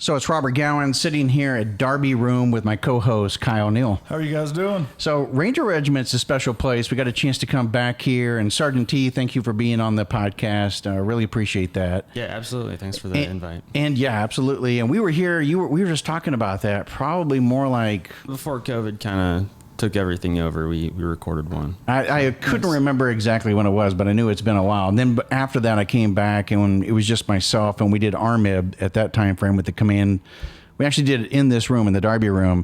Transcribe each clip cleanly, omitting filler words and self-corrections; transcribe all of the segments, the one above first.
So it's Robert Gowan sitting here at Darby Room with my co-host, Kyle Neal. How are you guys doing? So Ranger Regiment's a special place. We got a chance to come back here. And Sergeant T, thank you for being on the podcast. Really appreciate that. Yeah, absolutely. Thanks for the invite. And yeah, absolutely. And we were here, we were just talking about that, probably more like... Before COVID kind of took everything over, we recorded one. I couldn't remember exactly when it was, but I knew it's been a while. And then after that, I came back, and when it was just myself, and we did RMIB at that time frame with the command. We actually did it in this room, in the Darby Room.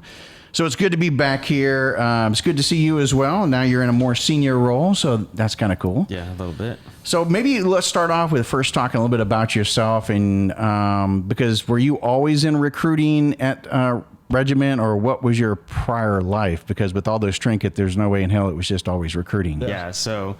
So it's good to be back here. It's good to see you as well. Now you're in a more senior role, so that's kind of cool. Yeah, a little bit. So maybe let's start off with first talking a little bit about yourself, and because were you always in recruiting at regiment, or what was your prior life? Because with all those trinket, there's no way in hell it was just always recruiting. Yeah, so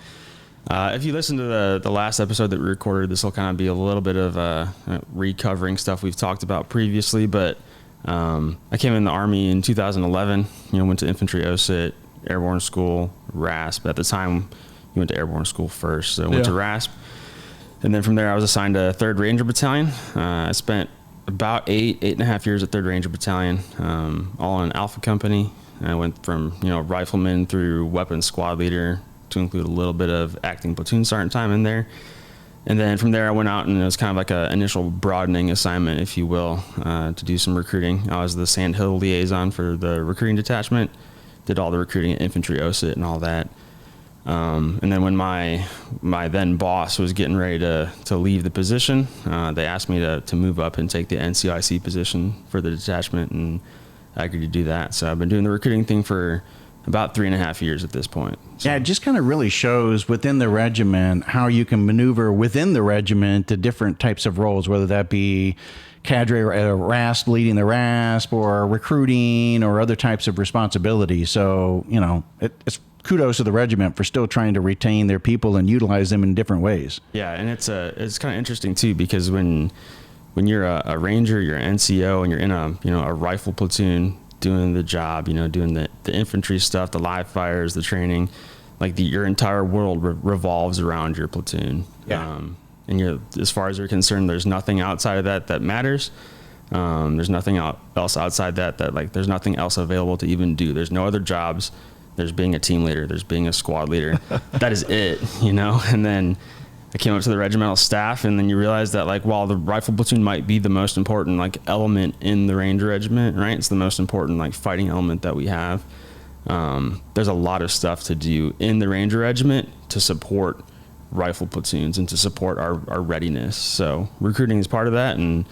if you listen to the last episode that we recorded, this will kind of be a little bit of recovering stuff we've talked about previously, but I came in the Army in 2011, went to infantry OSIT, airborne school, RASP. At the time, you went to airborne school first, so I went to RASP. And then from there, I was assigned to 3rd Ranger Battalion. I spent about eight and a half years at 3rd Ranger Battalion, all in Alpha Company. I went from, rifleman through weapons squad leader, to include a little bit of acting platoon sergeant time in there. And then from there, I went out, and it was kind of like an initial broadening assignment, if you will, to do some recruiting. I was the Sand Hill liaison for the recruiting detachment, did all the recruiting at infantry OSIT and all that. And then when my then boss was getting ready to leave the position, they asked me to move up and take the NCIC position for the detachment, and I agreed to do that. So I've been doing the recruiting thing for about 3.5 years at this point. So. Yeah, it just kind of really shows within the regiment how you can maneuver within the regiment to different types of roles, whether that be cadre RASP, leading the RASP, or recruiting, or other types of responsibilities. So, it's kudos to the regiment for still trying to retain their people and utilize them in different ways. Yeah, and it's kind of interesting too, because when you're a ranger, you're an NCO, and you're in a rifle platoon doing the job, doing the infantry stuff, the live fires, the training, like your entire world revolves around your platoon. Yeah. And as far as you're concerned, there's nothing outside of that matters. There's nothing else outside that there's nothing else available to even do. There's no other jobs. There's being a team leader. There's being a squad leader. That is it, And then I came up to the regimental staff, and then you realize that, while the rifle platoon might be the most important, element in the Ranger Regiment, right? It's the most important, fighting element that we have. There's a lot of stuff to do in the Ranger Regiment to support rifle platoons and to support our readiness. So recruiting is part of that, and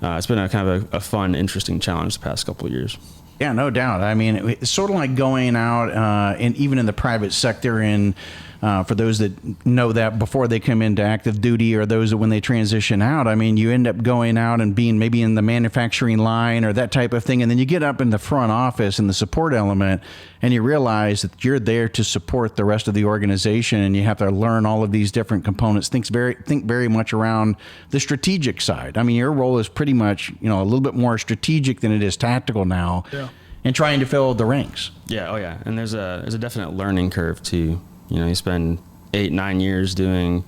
it's been a kind of a fun, interesting challenge the past couple of years. Yeah, no doubt. I mean, it's sort of like going out, and even in the private sector, and for those that know that before they come into active duty, or those that when they transition out, I mean, you end up going out and being maybe in the manufacturing line or that type of thing, and then you get up in the front office in the support element, and you realize that you're there to support the rest of the organization, and you have to learn all of these different components. Think very much around the strategic side. I mean, your role is pretty much a little bit more strategic than it is tactical now. Yeah. And trying to fill the ranks. Yeah, oh yeah, and there's a definite learning curve too. You spend 8-9 years doing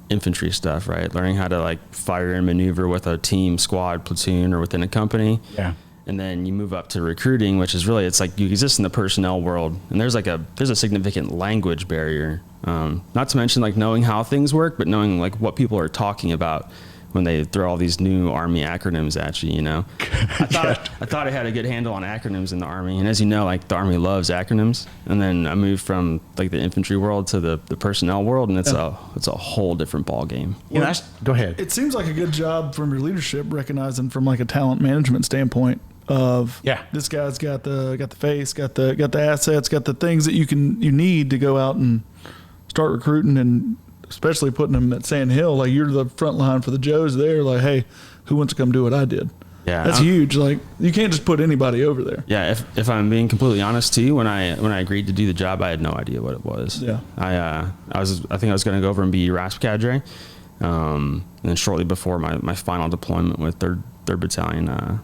infantry stuff, right? Learning how to fire and maneuver with a team, squad, platoon, or within a company. Yeah. And then you move up to recruiting, which is really, it's you exist in the personnel world, and there's a significant language barrier. Not to mention knowing how things work, but knowing what people are talking about when they throw all these new Army acronyms at you, I thought I had a good handle on acronyms in the Army, and as you know, the Army loves acronyms. And then I moved from the infantry world to the personnel world, and it's a whole different ball game. Go ahead. It seems like a good job from your leadership, recognizing from a talent management standpoint of this guy's got the face, got the assets, got the things that you need to go out and start recruiting, and especially putting them at Sand Hill, you're the front line for the Joes there. Hey, who wants to come do what I did? Yeah, that's huge. You can't just put anybody over there. Yeah, if I'm being completely honest too, when I agreed to do the job, I had no idea what it was. Yeah, I think I was going to go over and be RASP cadre, and then shortly before my final deployment with third Battalion,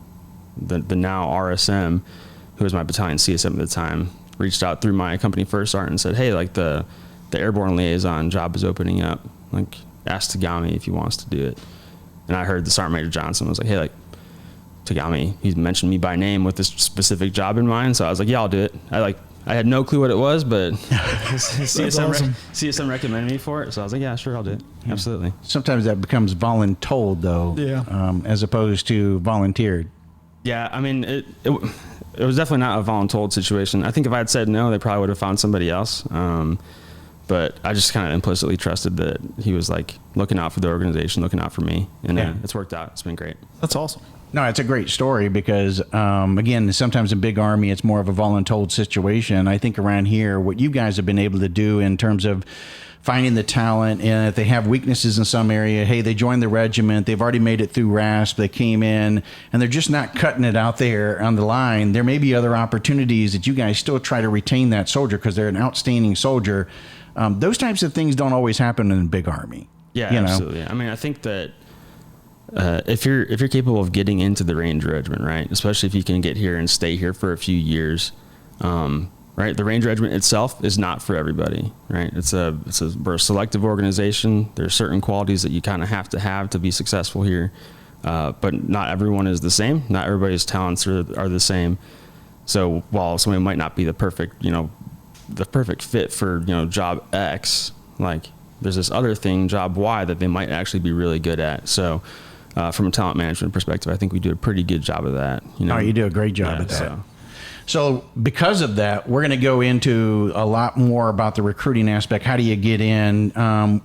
the now RSM, who was my battalion CSM at the time, reached out through my company first sergeant and said, hey, the airborne liaison job is opening up. Ask Togami if he wants to do it. And I heard the Sergeant Major Johnson was like, hey, Togami, he mentioned me by name with this specific job in mind. So I was like, yeah, I'll do it. I had no clue what it was, but CSM recommended me for it. So I was like, yeah, sure, I'll do it. Yeah. Absolutely. Sometimes that becomes voluntold, though, as opposed to volunteered. Yeah, I mean, it was definitely not a voluntold situation. I think if I had said no, they probably would have found somebody else. But I just kind of implicitly trusted that he was like looking out for the organization, looking out for me. And it's worked out. It's been great. That's awesome. No, it's a great story because, again, sometimes in big Army, it's more of a voluntold situation. I think around here, what you guys have been able to do in terms of finding the talent, and if they have weaknesses in some area, hey, they joined the regiment, they've already made it through RASP, they came in, and they're just not cutting it out there on the line. There may be other opportunities that you guys still try to retain that soldier because they're an outstanding soldier. Those types of things don't always happen in big Army. Yeah, absolutely. I mean, I think that if you're capable of getting into the Ranger Regiment, right, especially if you can get here and stay here for a few years, right, the Ranger Regiment itself is not for everybody, right? We're a selective organization. There's certain qualities that you kind of have to be successful here, but not everyone is the same. Not everybody's talents are the same. So while somebody might not be the perfect fit for job X, like there's this other thing, job Y, that they might actually be really good at. So from a talent management perspective, I think we do a pretty good job of that. Oh, you do a great job at that. So because of that, we're going to go into a lot more about the recruiting aspect. How do you get in?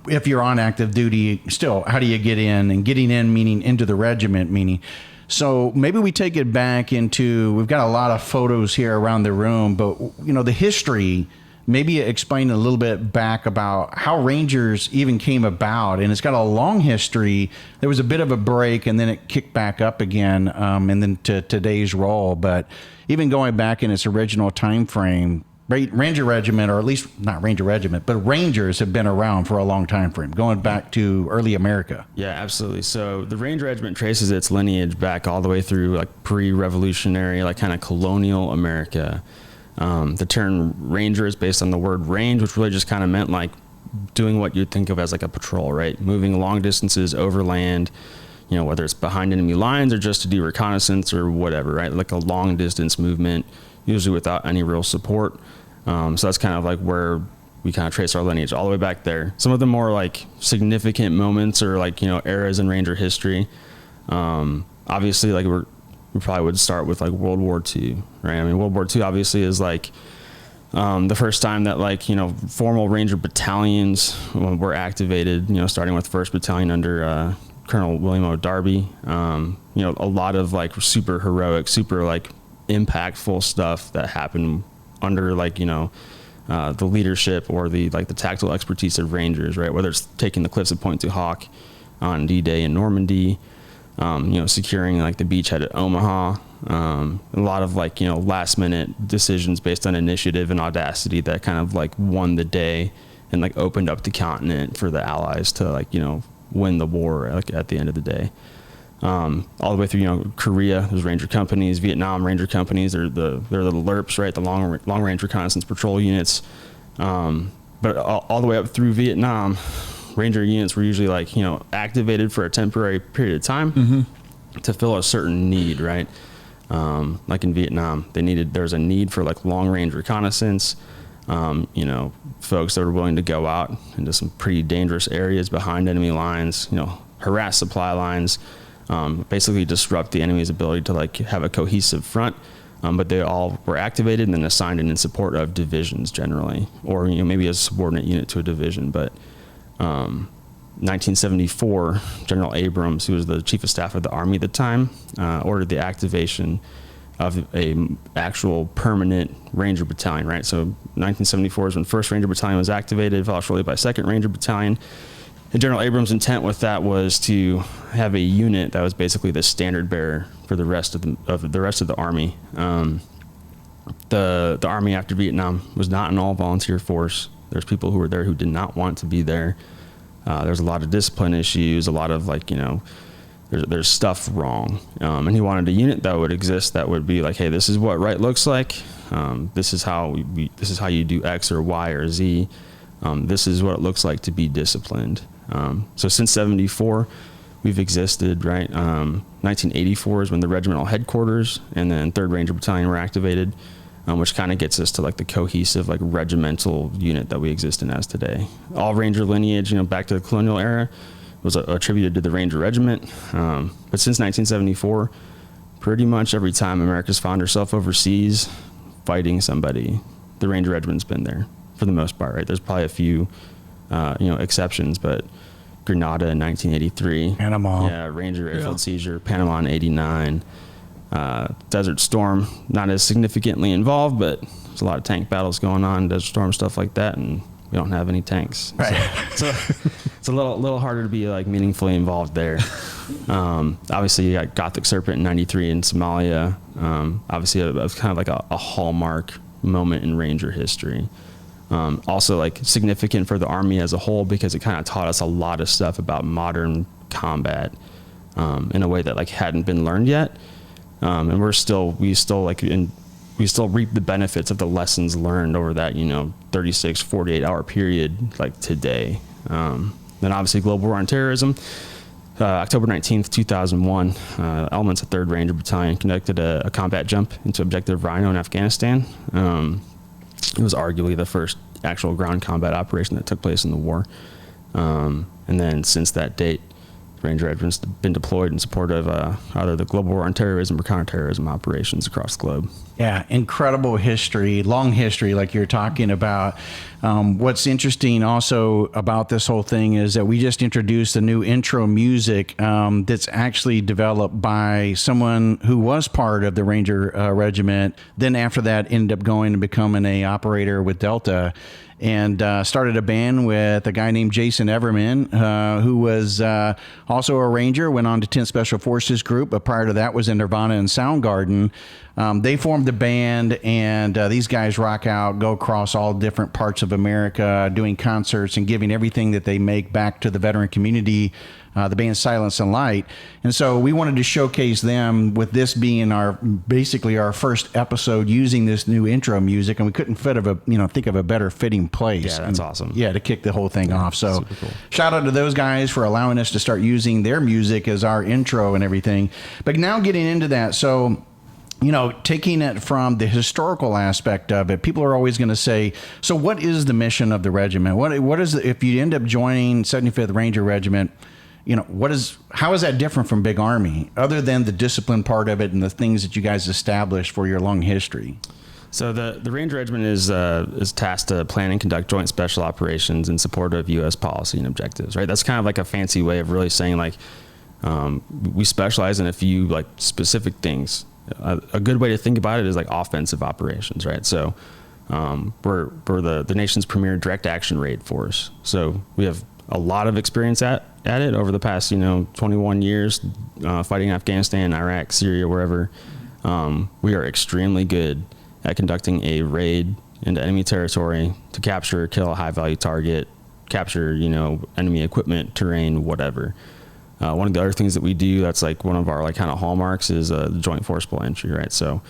If you're on active duty still, how do you get in? And getting in meaning into the regiment meaning. So maybe we take it back into, we've got a lot of photos here around the room, but the history, maybe explain a little bit back about how Rangers even came about. And it's got a long history. There was a bit of a break and then it kicked back up again, and then to today's role. But even going back in its original time frame, Ranger Regiment, or at least not Ranger Regiment, but Rangers have been around for a long time frame, going back to early America. Yeah, absolutely. So the Ranger Regiment traces its lineage back all the way through like pre-revolutionary, like kind of colonial America. The term Ranger is based on the word range, which really just kind of meant like doing what you'd think of as like a patrol, right? Moving long distances overland, whether it's behind enemy lines or just to do reconnaissance or whatever, right? Like a long distance movement, usually without any real support. So that's kind of like where we kind of trace our lineage all the way back there. Some of the more like significant moments or like, eras in Ranger history. Obviously like we probably would start with like World War II, right? I mean, World War II obviously is like the first time that like, formal Ranger battalions were activated, starting with 1st Battalion under Colonel William O. Darby. A lot of like super heroic, super like impactful stuff that happened under like, the leadership or the tactical expertise of Rangers, right? Whether it's taking the cliffs of Pointe du Hoc on D-Day in Normandy, securing like the beachhead at Omaha, a lot of like, last minute decisions based on initiative and audacity that kind of like won the day and like opened up the continent for the Allies to like, win the war like at the end of the day. All the way through, Korea, there's Ranger companies, Vietnam Ranger companies, they're the LRPs, right? The long range reconnaissance patrol units. But all the way up through Vietnam, Ranger units were usually like, activated for a temporary period of time to fill a certain need, right? Like in Vietnam, there was a need for like long range reconnaissance, folks that were willing to go out into some pretty dangerous areas behind enemy lines, harass supply lines, basically disrupt the enemy's ability to like have a cohesive front. But they all were activated and then assigned in support of divisions generally, or maybe as a subordinate unit to a division. But 1974, General Abrams, who was the chief of staff of the Army at the time, ordered the activation of a actual permanent Ranger battalion, right? So 1974 is when 1st Ranger Battalion was activated, followed shortly by 2nd Ranger Battalion. And General Abrams' intent with that was to have a unit that was basically the standard bearer for the rest of the Army. The Army after Vietnam was not an all-volunteer force. There's people who were there who did not want to be there. There's a lot of discipline issues, a lot of like, there's stuff wrong. And he wanted a unit that would exist that would be like, hey, this is what right looks like. This is how you do X or Y or Z. This is what it looks like to be disciplined. So since 74, we've existed, right? 1984 is when the regimental headquarters and then 3rd Ranger Battalion were activated, which kind of gets us to like the cohesive like regimental unit that we exist in as today. All Ranger lineage, back to the colonial era, was attributed to the Ranger Regiment. But since 1974, pretty much every time America's found herself overseas fighting somebody, the Ranger Regiment's been there for the most part, right? There's probably a few, exceptions, but Grenada in 1983. Panama. Yeah, Ranger Airfield Seizure, Panama in 89. Desert Storm, not as significantly involved, but there's a lot of tank battles going on, Desert Storm, stuff like that, and we don't have any tanks. Right. So it's a little harder to be like meaningfully involved there. Obviously, you got Gothic Serpent in 93 in Somalia. Obviously, it was kind of like a hallmark moment in Ranger history. Also, like significant for the Army as a whole because it kind of taught us a lot of stuff about modern combat in a way that like hadn't been learned yet. And we still reap the benefits of the lessons learned over that 36, 48 hour period like today. Then obviously Global War on Terrorism. October 19th, 2001, elements of 3rd Ranger Battalion conducted a combat jump into Objective Rhino in Afghanistan. It was arguably the first actual ground combat operation that took place in the war. And then since that date, Ranger Regiment's been deployed in support of either the Global War on Terrorism or counterterrorism operations across the globe. Yeah, incredible history, long history, like you're talking about. What's interesting also about this whole thing is that we just introduced a new intro music that's actually developed by someone who was part of the Ranger Regiment. Then after that, ended up going and becoming an operator with Delta. And started a band with a guy named Jason Everman, who was also a Ranger, went on to 10th Special Forces Group, but prior to that was in Nirvana and Soundgarden. They formed a band, and these guys rock out, go across all different parts of America, doing concerts and giving everything that they make back to the veteran community. The band Silence and Light. And so we wanted to showcase them with this being basically our first episode using this new intro music, and we couldn't think of a better fitting place. Yeah, that's awesome. Yeah, to kick the whole thing off. So cool. Shout out to those guys for allowing us to start using their music as our intro and everything. But now getting into that, so taking it from the historical aspect of it, people are always going to say, so what is the mission of the regiment? What is if you end up joining 75th Ranger Regiment, how is that different from Big Army, other than the discipline part of it and the things that you guys established for your long history? So the Ranger Regiment is tasked to plan and conduct joint special operations in support of U.S. policy and objectives, right? That's kind of like a fancy way of really saying like we specialize in a few like specific things. A good way to think about it is like offensive operations, right? So we're the nation's premier direct action raid force. So we have a lot of experience at it over the past 21 years fighting in Afghanistan, Iraq, Syria, wherever. We are extremely good at conducting a raid into enemy territory to capture or kill a high value target, capture enemy equipment, terrain, whatever. One of the other things that we do that's like one of our like kind of hallmarks is the joint forcible entry, right? So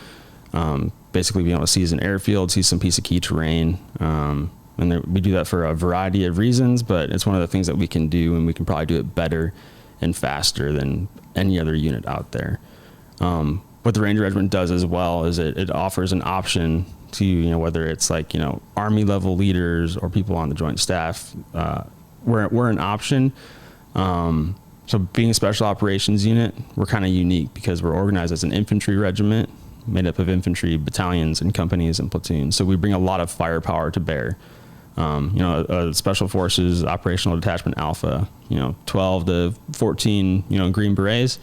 basically being able to seize an airfield, seize some piece of key terrain, and we do that for a variety of reasons, but it's one of the things that we can do, and we can probably do it better and faster than any other unit out there. What the Ranger Regiment does as well is it offers an option to, whether it's like, Army level leaders or people on the joint staff, we're an option. So being a special operations unit, we're kind of unique because we're organized as an infantry regiment made up of infantry battalions and companies and platoons. So we bring a lot of firepower to bear. Special Forces Operational Detachment Alpha, 12 to 14, Green Berets.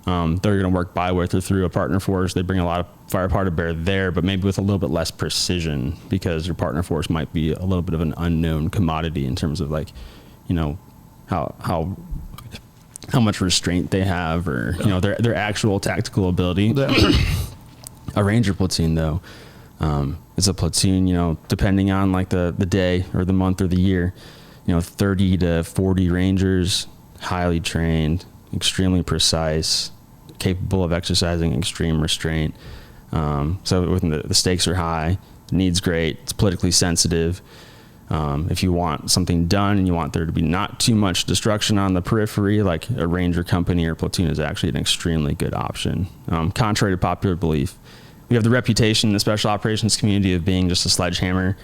They're going to work by with or through a partner force. They bring a lot of firepower to bear there, but maybe with a little bit less precision because your partner force might be a little bit of an unknown commodity in terms of like, how much restraint they have or, their actual tactical ability. A Ranger platoon, though, it's a platoon, depending on like the day or the month or the year, 30 to 40 Rangers, highly trained, extremely precise, capable of exercising extreme restraint. So when the stakes are high, the need's great, it's politically sensitive. If you want something done and you want there to be not too much destruction on the periphery, like a Ranger company or platoon is actually an extremely good option. Contrary to popular belief, we have the reputation in the special operations community of being just a sledgehammer.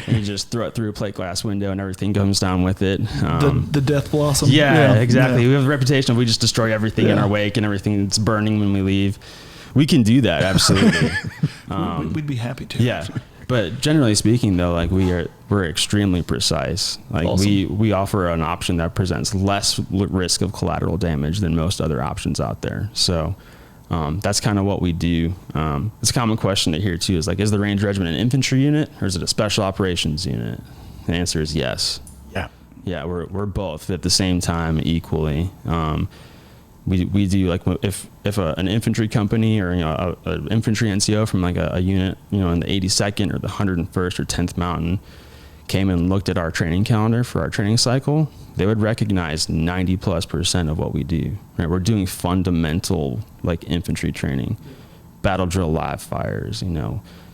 And you just throw it through a plate glass window and everything comes down with it. The death blossom. Yeah, exactly. Yeah. We have the reputation of we just destroy everything in our wake and everything that's burning when we leave. We can do that, absolutely. We'd be happy to. Yeah. But generally speaking, though, like we're extremely precise. Like awesome. we offer an option that presents less risk of collateral damage than most other options out there. So that's kind of what we do. It's a common question to hear too. Is like, is the Ranger Regiment an infantry unit or is it a special operations unit? The answer is yes. Yeah. Yeah, we're both at the same time equally. We do like if an infantry company or an infantry NCO from like a unit in the 82nd or the 101st or 10th Mountain came and looked at our training calendar for our training cycle, they would recognize 90+% of what we do. Right, we're doing fundamental like infantry training, battle drill live fires.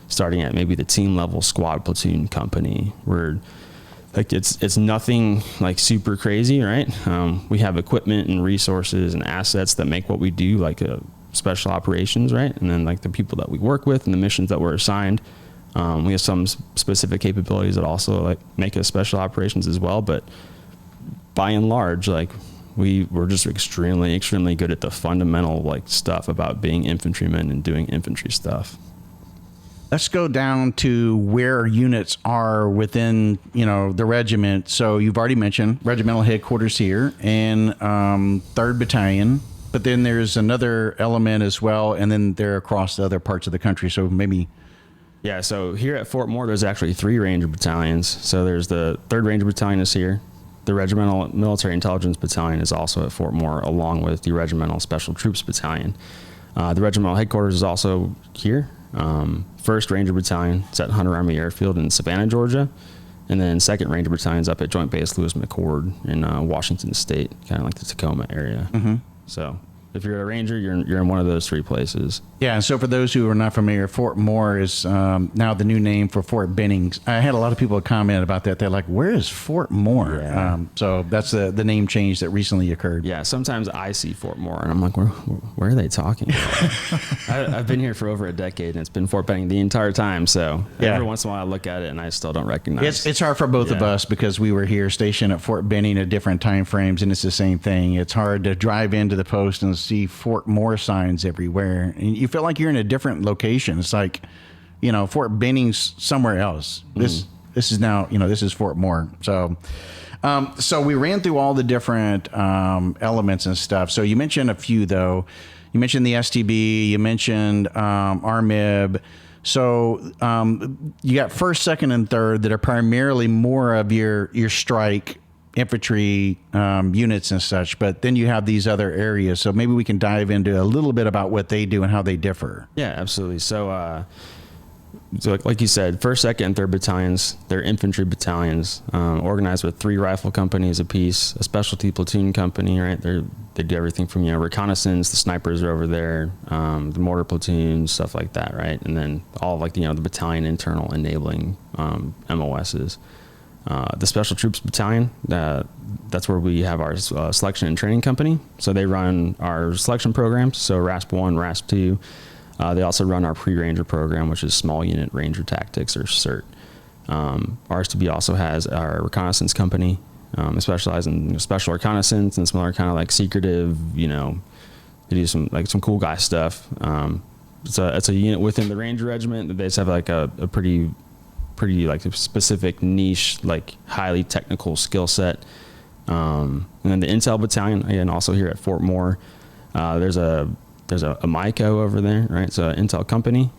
Starting at maybe the team level squad platoon company. We're like it's nothing like super crazy, right? We have equipment and resources and assets that make what we do like a special operations, right? And then like the people that we work with and the missions that we're assigned, we have some specific capabilities that also like make us special operations as well. But by and large, like we're just extremely, extremely good at the fundamental like stuff about being infantrymen and doing infantry stuff. Let's go down to where units are within, the regiment. So you've already mentioned regimental headquarters here and 3rd Battalion, but then there's another element as well, and then they're across the other parts of the country. So maybe. Yeah, so here at Fort Moore, there's actually 3 Ranger battalions. So there's the 3rd Ranger Battalion is here. The Regimental Military Intelligence Battalion is also at Fort Moore, along with the Regimental Special Troops Battalion. The regimental headquarters is also here. 1st Ranger Battalion is at Hunter Army Airfield in Savannah, Georgia. And then 2nd Ranger Battalion is up at Joint Base Lewis McChord in Washington State, kind of like the Tacoma area. Mm-hmm. So if you're a Ranger, you're in one of those 3 places. Yeah, and so for those who are not familiar, Fort Moore is now the new name for Fort Benning. I had a lot of people comment about that. They're like, where is Fort Moore? Yeah. So that's the name change that recently occurred. Yeah, sometimes I see Fort Moore, and I'm like, where are they talking about? I've been here for over a decade, and it's been Fort Benning the entire time. So every once in a while I look at it, and I still don't recognize It's hard for both of us because we were here stationed at Fort Benning at different time frames, and it's the same thing. It's hard to drive into the post and see Fort Moore signs everywhere, and you feel like you're in a different location. It's like, Fort Benning's somewhere else. This is now, this is Fort Moore. So we ran through all the different elements and stuff. So you mentioned a few though. You mentioned the STB. You mentioned RMIB. So you got 1st, 2nd, and 3rd that are primarily more of your strike infantry units and such, but then you have these other areas. So maybe we can dive into a little bit about what they do and how they differ. Yeah, absolutely. So like you said, 1st, 2nd, and 3rd battalions, they're infantry battalions, organized with 3 rifle companies apiece, a specialty platoon company, right? They do everything from, reconnaissance, the snipers are over there, the mortar platoons, stuff like that, right? And then all of like, the battalion internal enabling MOSs. The Special Troops Battalion, that's where we have our selection and training company. So they run our selection programs, so RASP 1, RASP 2. They also run our pre-Ranger program, which is Small Unit Ranger Tactics, or CERT. RSTB also has our reconnaissance company, specialized in special reconnaissance and some other kind of like secretive, they do some cool guy stuff. It's a unit within the Ranger Regiment that they just have like a pretty like a specific niche, like highly technical skill set. And then the Intel Battalion, again, also here at Fort Moore. There's a MICO over there, right? So Intel company.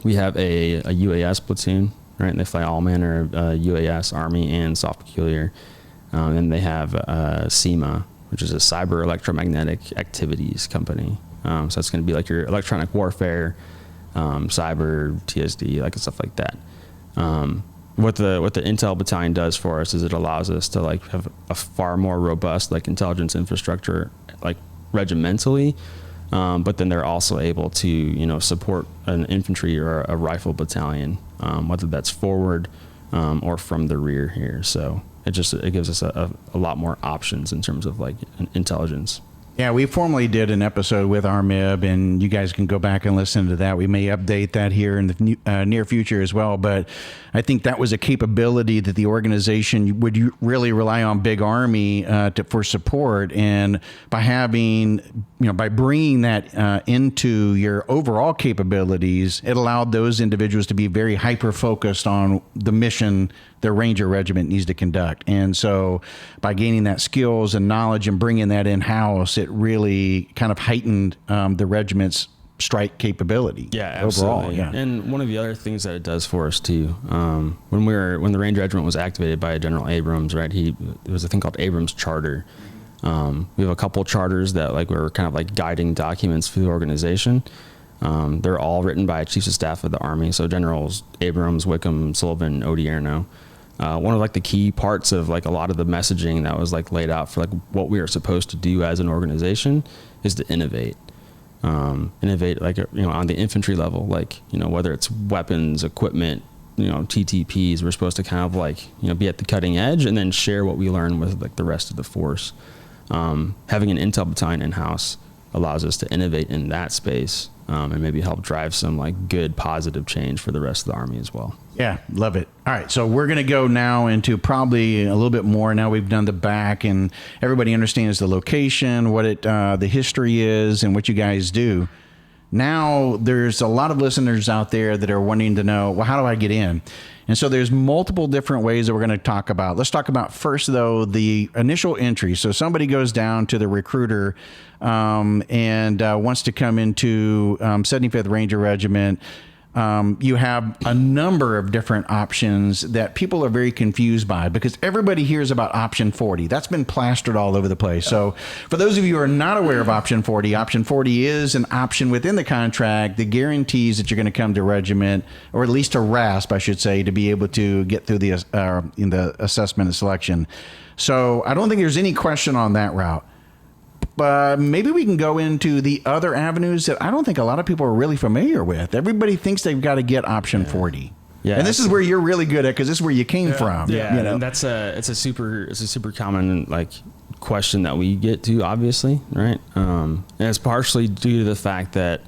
We have a UAS platoon, right? And they fly all manner of UAS, Army, and soft peculiar. And they have CEMA, which is a cyber electromagnetic activities company. So it's going to be like your electronic warfare, cyber, TSD, like stuff like that. What the Intel Battalion does for us is it allows us to like have a far more robust like intelligence infrastructure, like regimentally, but then they're also able to support an infantry or a rifle battalion, whether that's forward or from the rear here. So it gives us a lot more options in terms of like intelligence. Yeah, we formally did an episode with RMIB, and you guys can go back and listen to that. We may update that here in the near future as well. But I think that was a capability that the organization would really rely on Big Army for support. And by by bringing that into your overall capabilities, it allowed those individuals to be very hyper focused on the mission the Ranger Regiment needs to conduct. And so by gaining that skills and knowledge and bringing that in-house, it really kind of heightened the regiment's strike capability. Yeah, absolutely. Overall, yeah. And one of the other things that it does for us too, when the Ranger Regiment was activated by General Abrams, right? It was a thing called Abrams Charter. We have a couple charters that like were kind of like guiding documents for the organization. They're all written by Chiefs of Staff of the Army. So Generals Abrams, Wickham, Sullivan, Odierno. One of like the key parts of like a lot of the messaging that was like laid out for like what we are supposed to do as an organization is to innovate. Innovate like, on the infantry level, like, whether it's weapons, equipment, TTPs, we're supposed to kind of like, be at the cutting edge and then share what we learn with like the rest of the force. Having an intel battalion in-house allows us to innovate in that space, and maybe help drive some like good positive change for the rest of the Army as well. Yeah, love it. All right, so we're going to go now into probably a little bit more. Now we've done the back, and everybody understands the location, what the history is, and what you guys do. Now there's a lot of listeners out there that are wanting to know, well, how do I get in? And so there's multiple different ways that we're going to talk about. Let's talk about first, though, the initial entry. So somebody goes down to the recruiter and wants to come into 75th Ranger Regiment. You have a number of different options that people are very confused by because everybody hears about option 40. That's been plastered all over the place. So for those of you who are not aware of option 40 is an option within the contract that guarantees that you're going to come to regiment, or at least to RASP, I should say, to be able to get through in the assessment and selection. So I don't think there's any question on that route. But maybe we can go into the other avenues that I don't think a lot of people are really familiar with. Everybody thinks they've got to get option 40. Yeah, and this is where you're really good at because this is where you came from. Yeah, and it's a super common like question that we get to, obviously, right? And it's partially due to the fact that,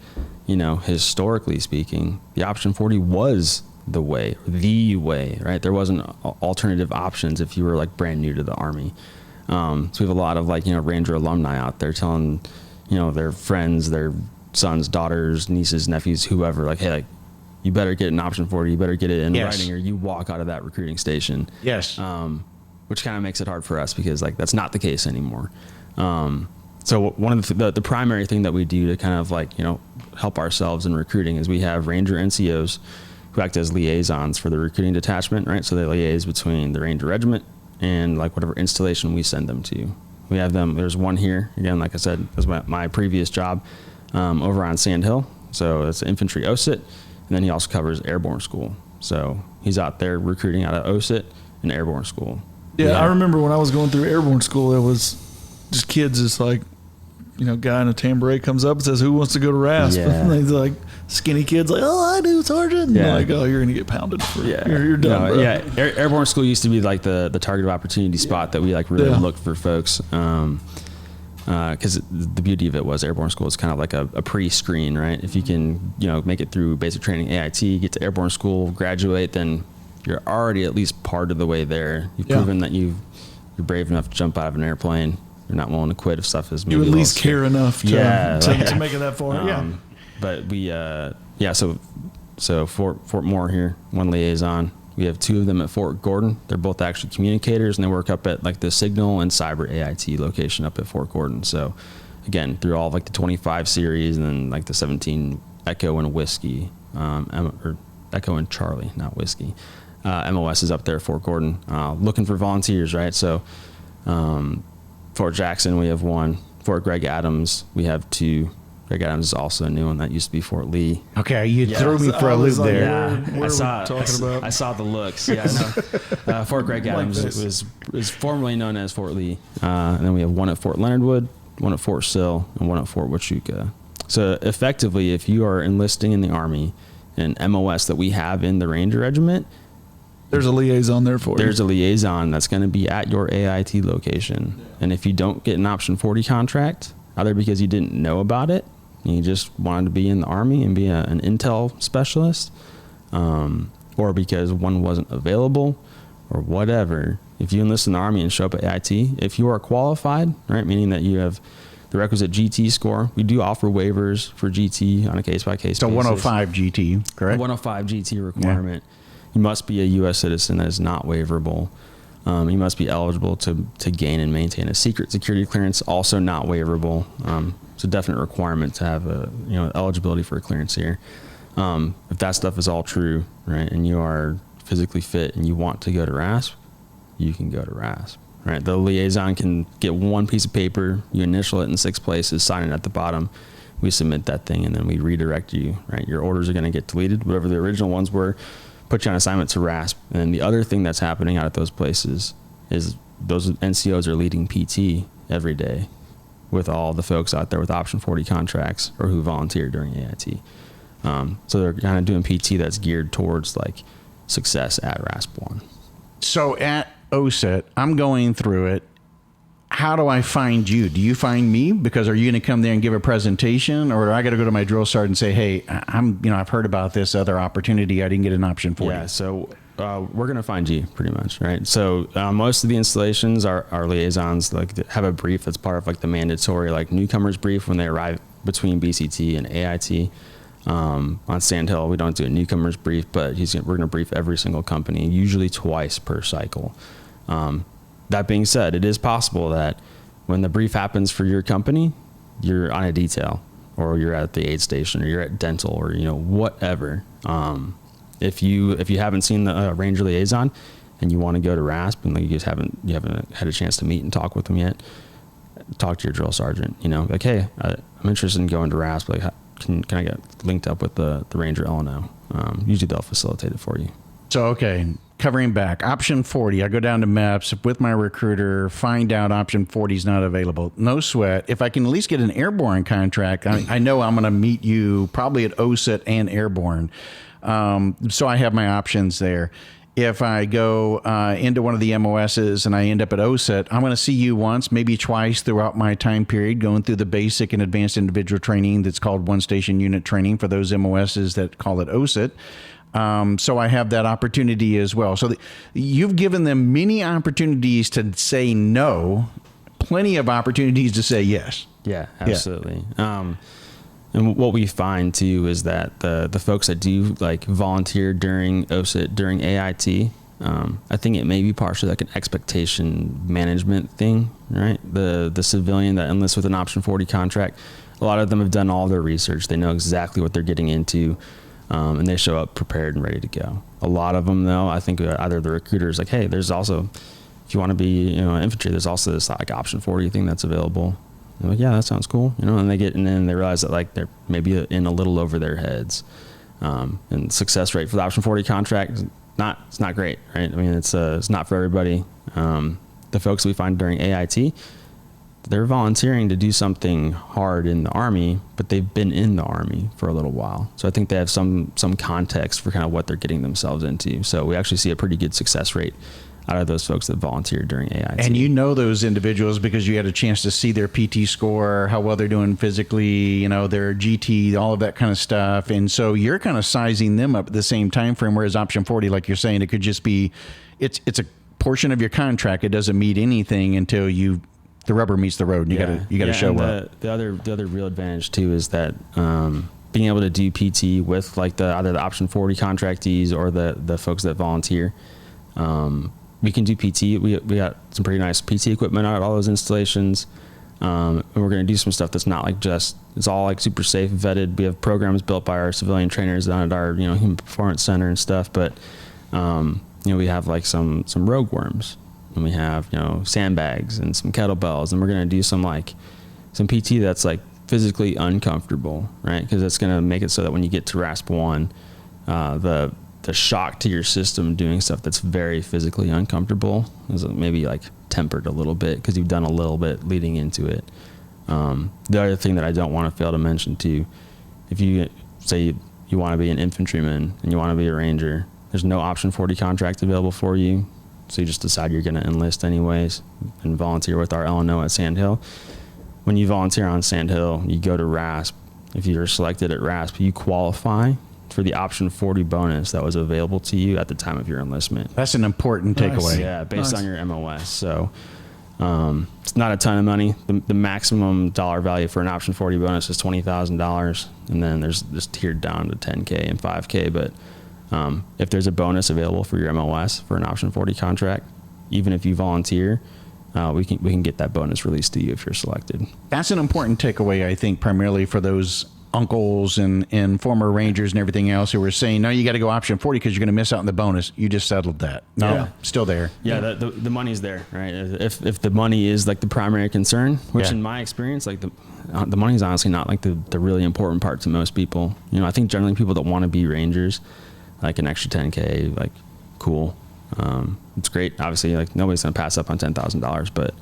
historically speaking, the option 40 was the way, right? There wasn't alternative options if you were like brand new to the Army. So we have a lot of like, Ranger alumni out there telling, their friends, their sons, daughters, nieces, nephews, whoever, like, hey, like, you better get an option 40, you better get it in writing or you walk out of that recruiting station. Yes. Which kind of makes it hard for us because like, that's not the case anymore. So one of the primary thing that we do to kind of like, help ourselves in recruiting is we have Ranger NCOs who act as liaisons for the recruiting detachment, right? So they liaise between the Ranger Regiment and like whatever installation we send them to. We have them, there's one here, again, like I said, was my previous job over on Sand Hill. So it's infantry OSIT, and then he also covers airborne school. So he's out there recruiting out of OSIT and airborne school. Yeah, I remember when I was going through airborne school, it was just kids, just like, guy in a tambourine comes up and says, who wants to go to RASP? Yeah. And he's like, skinny kids like, oh, I do, Sergeant. And like, oh, you're going to get pounded. You're done, bro. Yeah, airborne school used to be like the target of opportunity spot that we like really looked for folks. Because the beauty of it was airborne school is kind of like a pre-screen, right? If you can, make it through basic training, AIT, get to airborne school, graduate, then you're already at least part of the way there. You've proven that you're brave enough to jump out of an airplane. You're not willing to quit if stuff is maybe you at least care enough to make it that far. But we so Fort Moore here, one liaison. We have two of them at Fort Gordon. They're both actually communicators, and they work up at like the Signal and Cyber AIT location up at Fort Gordon. So again, through all of like the 25 series and then like the 17 Echo and Whiskey, or Echo and Charlie, not Whiskey. MOS is up there at Fort Gordon, looking for volunteers, right? So Fort Jackson, we have one. Fort Greg Adams, we have two. Greg Adams is also a new one. That used to be Fort Lee. Okay, you threw me for a loop there. Yeah, I saw the looks. Yeah, no. Fort Greg Adams was formerly known as Fort Lee. And then we have one at Fort Leonard Wood, one at Fort Sill, and one at Fort Huachuca. So effectively, if you are enlisting in the Army, and MOS that we have in the Ranger Regiment, There's a liaison there for you. There's a liaison that's going to be at your AIT location. And if you don't get an Option 40 contract, either because you didn't know about it, and you just wanted to be in the Army and be an intel specialist, or because one wasn't available, or whatever, if you enlist in the Army and show up at AIT, if you are qualified, right, meaning that you have the requisite GT score, we do offer waivers for GT on a case-by-case basis. So 105 GT, correct? 105 GT requirement. Yeah. You must be a U.S. citizen that is not waiverable. You must be eligible to gain and maintain a secret security clearance, also not waiverable. It's a definite requirement to have eligibility for a clearance here. If that stuff is all true, right, and you are physically fit and you want to go to RASP, you can go to RASP. Right, the liaison can get one piece of paper, you initial it in 6 places, sign it at the bottom. We submit that thing, and then we redirect you. Right, your orders are going to get deleted, whatever the original ones were. Put you on assignment to RASP. And then the other thing that's happening out at those places is those NCOs are leading PT every day with all the folks out there with Option 40 contracts or who volunteer during AIT. So they're kind of doing PT that's geared towards like success at RASP 1. So at OSET, I'm going through it. How do I find you? Do you find me? Because are you going to come there and give a presentation, or do I got to go to my drill sergeant and say, "Hey, I've heard about this other opportunity. I didn't get an Option 40." Yeah, so we're going to find you pretty much, right? So most of the installations, our liaisons have a brief that's part of like the mandatory like newcomers brief when they arrive between BCT and AIT. On Sandhill, we don't do a newcomers brief, but we're going to brief every single company, usually twice per cycle. That being said, it is possible that when the brief happens for your company, you're on a detail, or you're at the aid station, or you're at dental, or whatever. If you haven't seen the Ranger liaison and you want to go to RASP and you haven't had a chance to meet and talk with them yet, talk to your drill sergeant. Like, hey, I'm interested in going to RASP. Like, can I get linked up with the Ranger LNO? Usually they'll facilitate it for you. So okay. Covering back, Option 40, I go down to MEPS with my recruiter, find out Option 40 is not available. No sweat. If I can at least get an airborne contract, I know I'm going to meet you probably at OSET and airborne. So I have my options there. If I go into one of the MOSs and I end up at OSET, I'm going to see you once, maybe twice throughout my time period, going through the basic and advanced individual training that's called one station unit training for those MOSs that call it OSET. So I have that opportunity as well. So you've given them many opportunities to say no, plenty of opportunities to say yes. Yeah, absolutely. Yeah. And what we find too is that the folks that do like volunteer during OSET, during AIT, I think it may be partially like an expectation management thing, right? The civilian that enlists with an Option 40 contract, a lot of them have done all their research. They know exactly what they're getting into. And they show up prepared and ready to go. A lot of them, though, I think either the recruiter's like, hey, there's also, if you want to be, infantry, there's also this like Option 40 thing that's available. They're like, yeah, that sounds cool, and then they realize that like they're maybe in a little over their heads. And success rate for the Option 40 contract it's not great, right? I mean, it's not for everybody. The folks we find during AIT, they're volunteering to do something hard in the Army, but they've been in the Army for a little while. So I think they have some context for kind of what they're getting themselves into. So we actually see a pretty good success rate out of those folks that volunteer during AIT. And those individuals because you had a chance to see their PT score, how well they're doing physically, their GT, all of that kind of stuff. And so you're kind of sizing them up at the same time frame, whereas Option 40, like you're saying, it could just be, it's a portion of your contract. It doesn't mean anything until the rubber meets the road, and you got to show up. The other real advantage too is that being able to do PT with like either the Option 40 contractees or the folks that volunteer. We can do PT. We got some pretty nice PT equipment out at all those installations, and we're going to do some stuff that's not like it's all like super safe, vetted. We have programs built by our civilian trainers down at our Human Performance Center and stuff. But we have like some rogue worms. And we have, sandbags and some kettlebells, and we're going to do some PT that's like physically uncomfortable, right? Because that's going to make it so that when you get to RASP 1, the shock to your system doing stuff that's very physically uncomfortable is maybe like tempered a little bit because you've done a little bit leading into it. The other thing that I don't want to fail to mention too, if you say you want to be an infantryman and you want to be a ranger, There's no option 40 contract available for you. So you just decide you're going to enlist anyways and volunteer with our LNO at Sand Hill. When you volunteer on Sand Hill, you go to RASP. If you're selected at RASP, you qualify for the option 40 bonus that was available to you at the time of your enlistment. That's an important takeaway. Yeah, based on your MOS. So it's not a ton of money. The maximum dollar value for an option 40 bonus is $20,000, and then there's tiered down to 10K and 5K. But if there's a bonus available for your MOS for an option 40 contract, even if you volunteer, we can get that bonus released to you if you're selected. That's an important takeaway, I think, primarily for those uncles and former Rangers and everything else who were saying, no, you got to go option 40 because you're going to miss out on the bonus. You just settled that. No, still there. Yeah, the money's there, right? If the money is like the primary concern, which in my experience, like the money's honestly not like the really important part to most people. You know, I think generally people that want to be Rangers, like an extra 10K, like cool. It's great. Obviously, like nobody's going to pass up on $10,000, but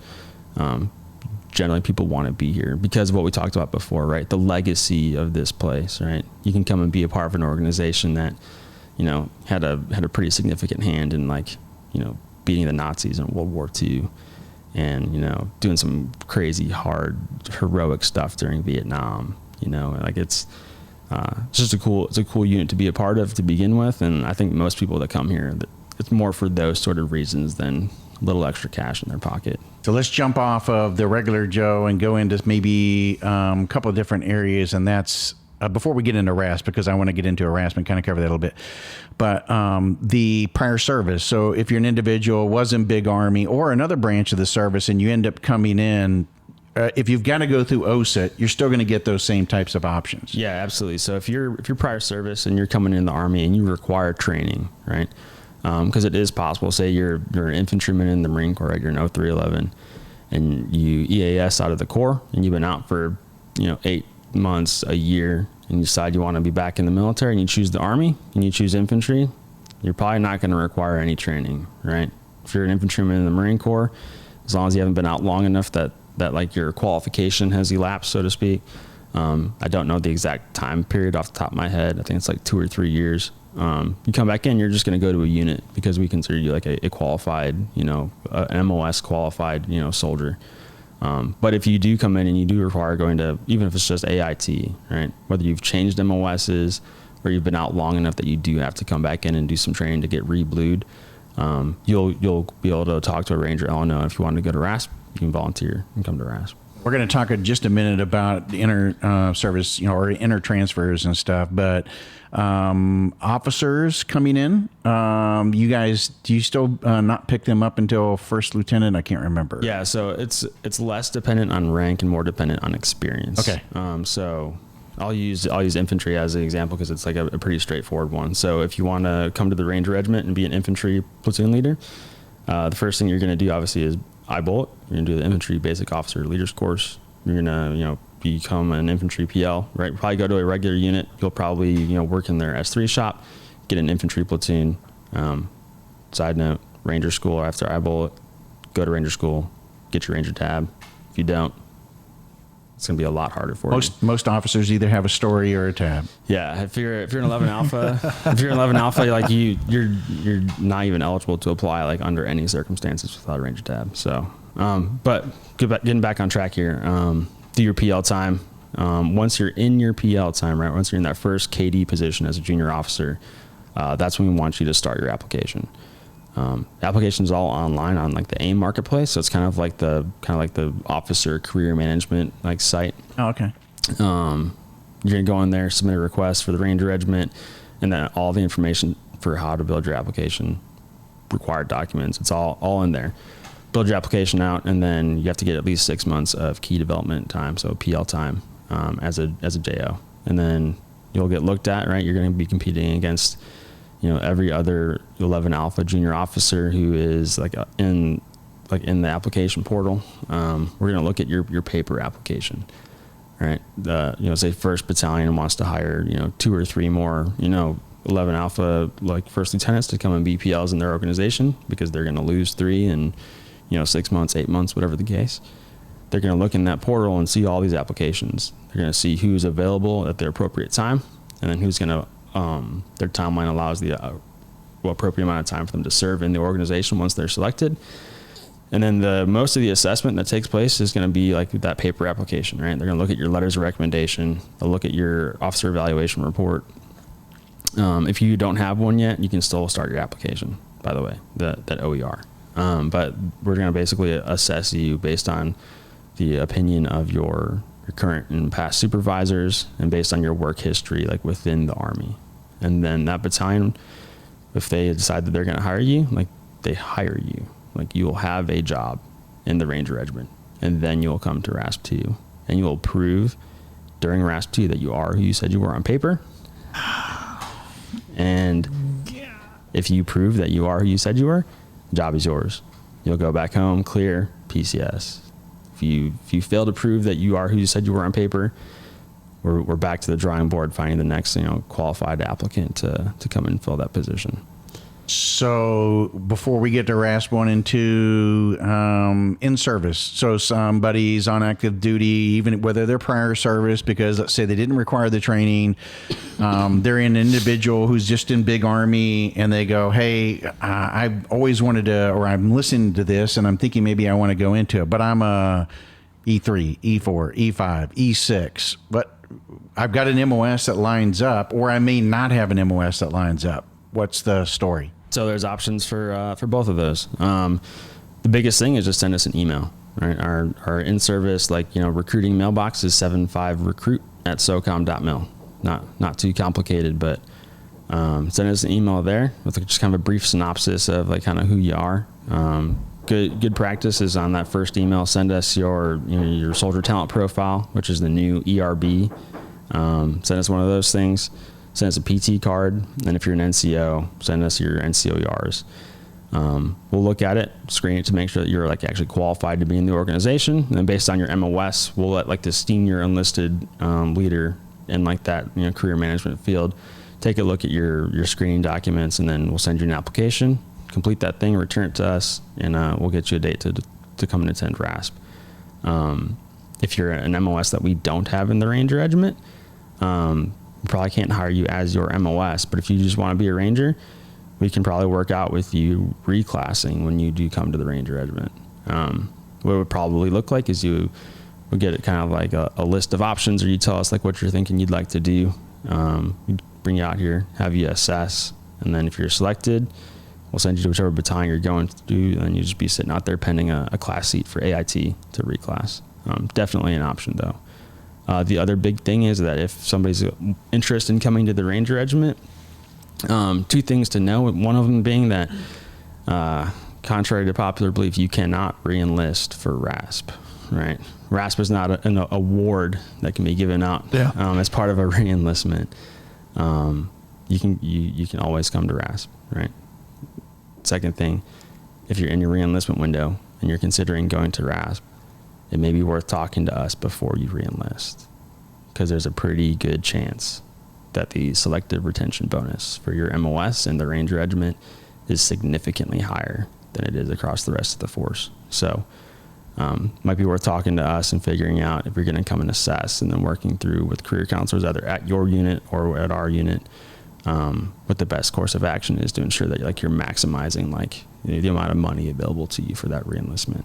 generally people want to be here because of what we talked about before, right? The legacy of this place, right? You can come and be a part of an organization that, you know, had a pretty significant hand in, like, you know, beating the Nazis in World War II and, you know, doing some crazy, hard, heroic stuff during Vietnam, you know, like it's just a cool unit to be a part of to begin with. And I think most people that come here, it's more for those sort of reasons than a little extra cash in their pocket. So let's jump off of the regular Joe and go into maybe a couple of different areas. And that's before we get into RASP, because I want to get into RASP and kind of cover that a little bit. But the prior service. So if you're an individual, was in big Army or another branch of the service, and you end up coming in, if you've got to go through OSIT, you're still going to get those same types of options. Yeah, absolutely. So if you're prior service and you're coming in the Army and you require training, right? Because it is possible, say you're an infantryman in the Marine Corps, right? You're an 0311, and you EAS out of the Corps, and you've been out for, you know, 8 months, a year, and you decide you want to be back in the military, and you choose the Army, and you choose infantry, you're probably not going to require any training, right? If you're an infantryman in the Marine Corps, as long as you haven't been out long enough that like your qualification has elapsed, so to speak. I don't know the exact time period off the top of my head. I think it's like 2 or 3 years. You come back in, you're just going to go to a unit because we consider you like a qualified, you know, an MOS qualified, you know, soldier. But if you do come in and you do require going to, even if it's just AIT, right? Whether you've changed MOSs or you've been out long enough that you do have to come back in and do some training to get re-blued, you'll be able to talk to a Ranger LNO. If you want to go to RASP, you can volunteer and come to RASP. We're going to talk in just a minute about the inter service, you know, or inter transfers and stuff. But officers coming in, you guys, do you still not pick them up until first lieutenant? I can't remember. Yeah, so it's less dependent on rank and more dependent on experience. Okay. So I'll use infantry as an example because it's like a pretty straightforward one. So if you want to come to the Ranger Regiment and be an infantry platoon leader, the first thing you're going to do obviously is IBullet. You're going to do the infantry basic officer leaders course. You're going to, you know, become an infantry PL, right? Probably go to a regular unit. You'll probably, you know, work in their S3 shop, get an infantry platoon. Side note, Ranger school after IBullet, go to Ranger school, get your Ranger tab. If you don't, it's going to be a lot harder for you. Most officers either have a story or a tab. Yeah, if you're an 11 Alpha, like you're not even eligible to apply like under any circumstances without a Ranger tab. So, but getting back on track here, do your PL time. Once you're in your PL time, right? Once you're in that first KD position as a junior officer, that's when we want you to start your application. Application is all online on like the AIM marketplace, so it's kind of like the officer career management like site. Oh, okay. You're gonna go in there, submit a request for the Ranger Regiment, and then all the information for how to build your application, required documents. It's all in there. Build your application out, and then you have to get at least 6 months of key development time, so PL time, as a JO, and then you'll get looked at. Right, you're going to be competing against, you know, every other 11 Alpha junior officer who is in the application portal. We're going to look at your paper application, right? Say 1st Battalion wants to hire, 2 or 3 more, 11 Alpha like first lieutenants to come and be PLs in their organization because they're going to lose 3 in 6 months, 8 months, whatever the case. They're going to look in that portal and see all these applications. They're going to see who's available at their appropriate time, and then who's going to their timeline allows the appropriate amount of time for them to serve in the organization once they're selected. And then most of the assessment that takes place is going to be like that paper application, right? They're going to look at your letters of recommendation. They'll look at your officer evaluation report. If you don't have one yet, you can still start your application, by the way, that OER. But we're going to basically assess you based on the opinion of your current and past supervisors and based on your work history, like within the Army. And then that battalion, if they decide that they're going to hire you, like they hire you, like you will have a job in the Ranger Regiment, and then you'll come to RASP 2 and you will prove during RASP 2 that you are who you said you were on paper. And if you prove that you are who you said you were, the job is yours. You'll go back home, clear PCS. If you fail to prove that you are who you said you were on paper, we're back to the drawing board, finding the next qualified applicant to come and fill that position. So before we get to RASP 1 and 2, in service, so somebody's on active duty, even whether they're prior service, because let's say they didn't require the training, they're an individual who's just in big Army, and they go, hey, I've always wanted to, or I'm listening to this, and I'm thinking maybe I want to go into it, but I'm a E3, E4, E5, E6, but I've got an MOS that lines up, or I may not have an MOS that lines up. What's the story? So there's options for both of those. The biggest thing is just send us an email. Right, our in-service recruiting mailbox is 75recruit@socom.mil. Not too complicated, but send us an email there with just kind of a brief synopsis of kind of who you are. Good practice is on that first email. Send us your soldier talent profile, which is the new ERB. Send us one of those things. Send us a PT card, and if you're an NCO, send us your NCOERs. We'll look at it, screen it to make sure that you're actually qualified to be in the organization, and then based on your MOS, we'll let the senior enlisted leader in that career management field take a look at your screening documents, and then we'll send you an application. Complete that thing, return it to us, and we'll get you a date to come and attend RASP. If you're an MOS that we don't have in the Ranger Regiment, probably can't hire you as your MOS, but if you just want to be a Ranger, we can probably work out with you reclassing when you do come to the Ranger Regiment. What it would probably look like is you would get kind of like a list of options, or you tell us what you're thinking you'd like to do. We'd bring you out here, have you assess, and then if you're selected, we'll send you to whichever battalion you're going to do, and then you just be sitting out there pending a class seat for AIT to reclass. Definitely an option though. The other big thing is that if somebody's interested in coming to the Ranger Regiment, two things to know. One of them being that, contrary to popular belief, you cannot re-enlist for RASP, right? RASP is not an award that can be given out as part of a re-enlistment. You can always come to RASP, right? Second thing, if you're in your re-enlistment window and you're considering going to RASP, it may be worth talking to us before you re-enlist, because there's a pretty good chance that the selective retention bonus for your MOS in the Ranger Regiment is significantly higher than it is across the rest of the force. So might be worth talking to us and figuring out if you're going to come and assess, and then working through with career counselors either at your unit or at our unit what the best course of action is to ensure that you're maximizing the amount of money available to you for that re-enlistment.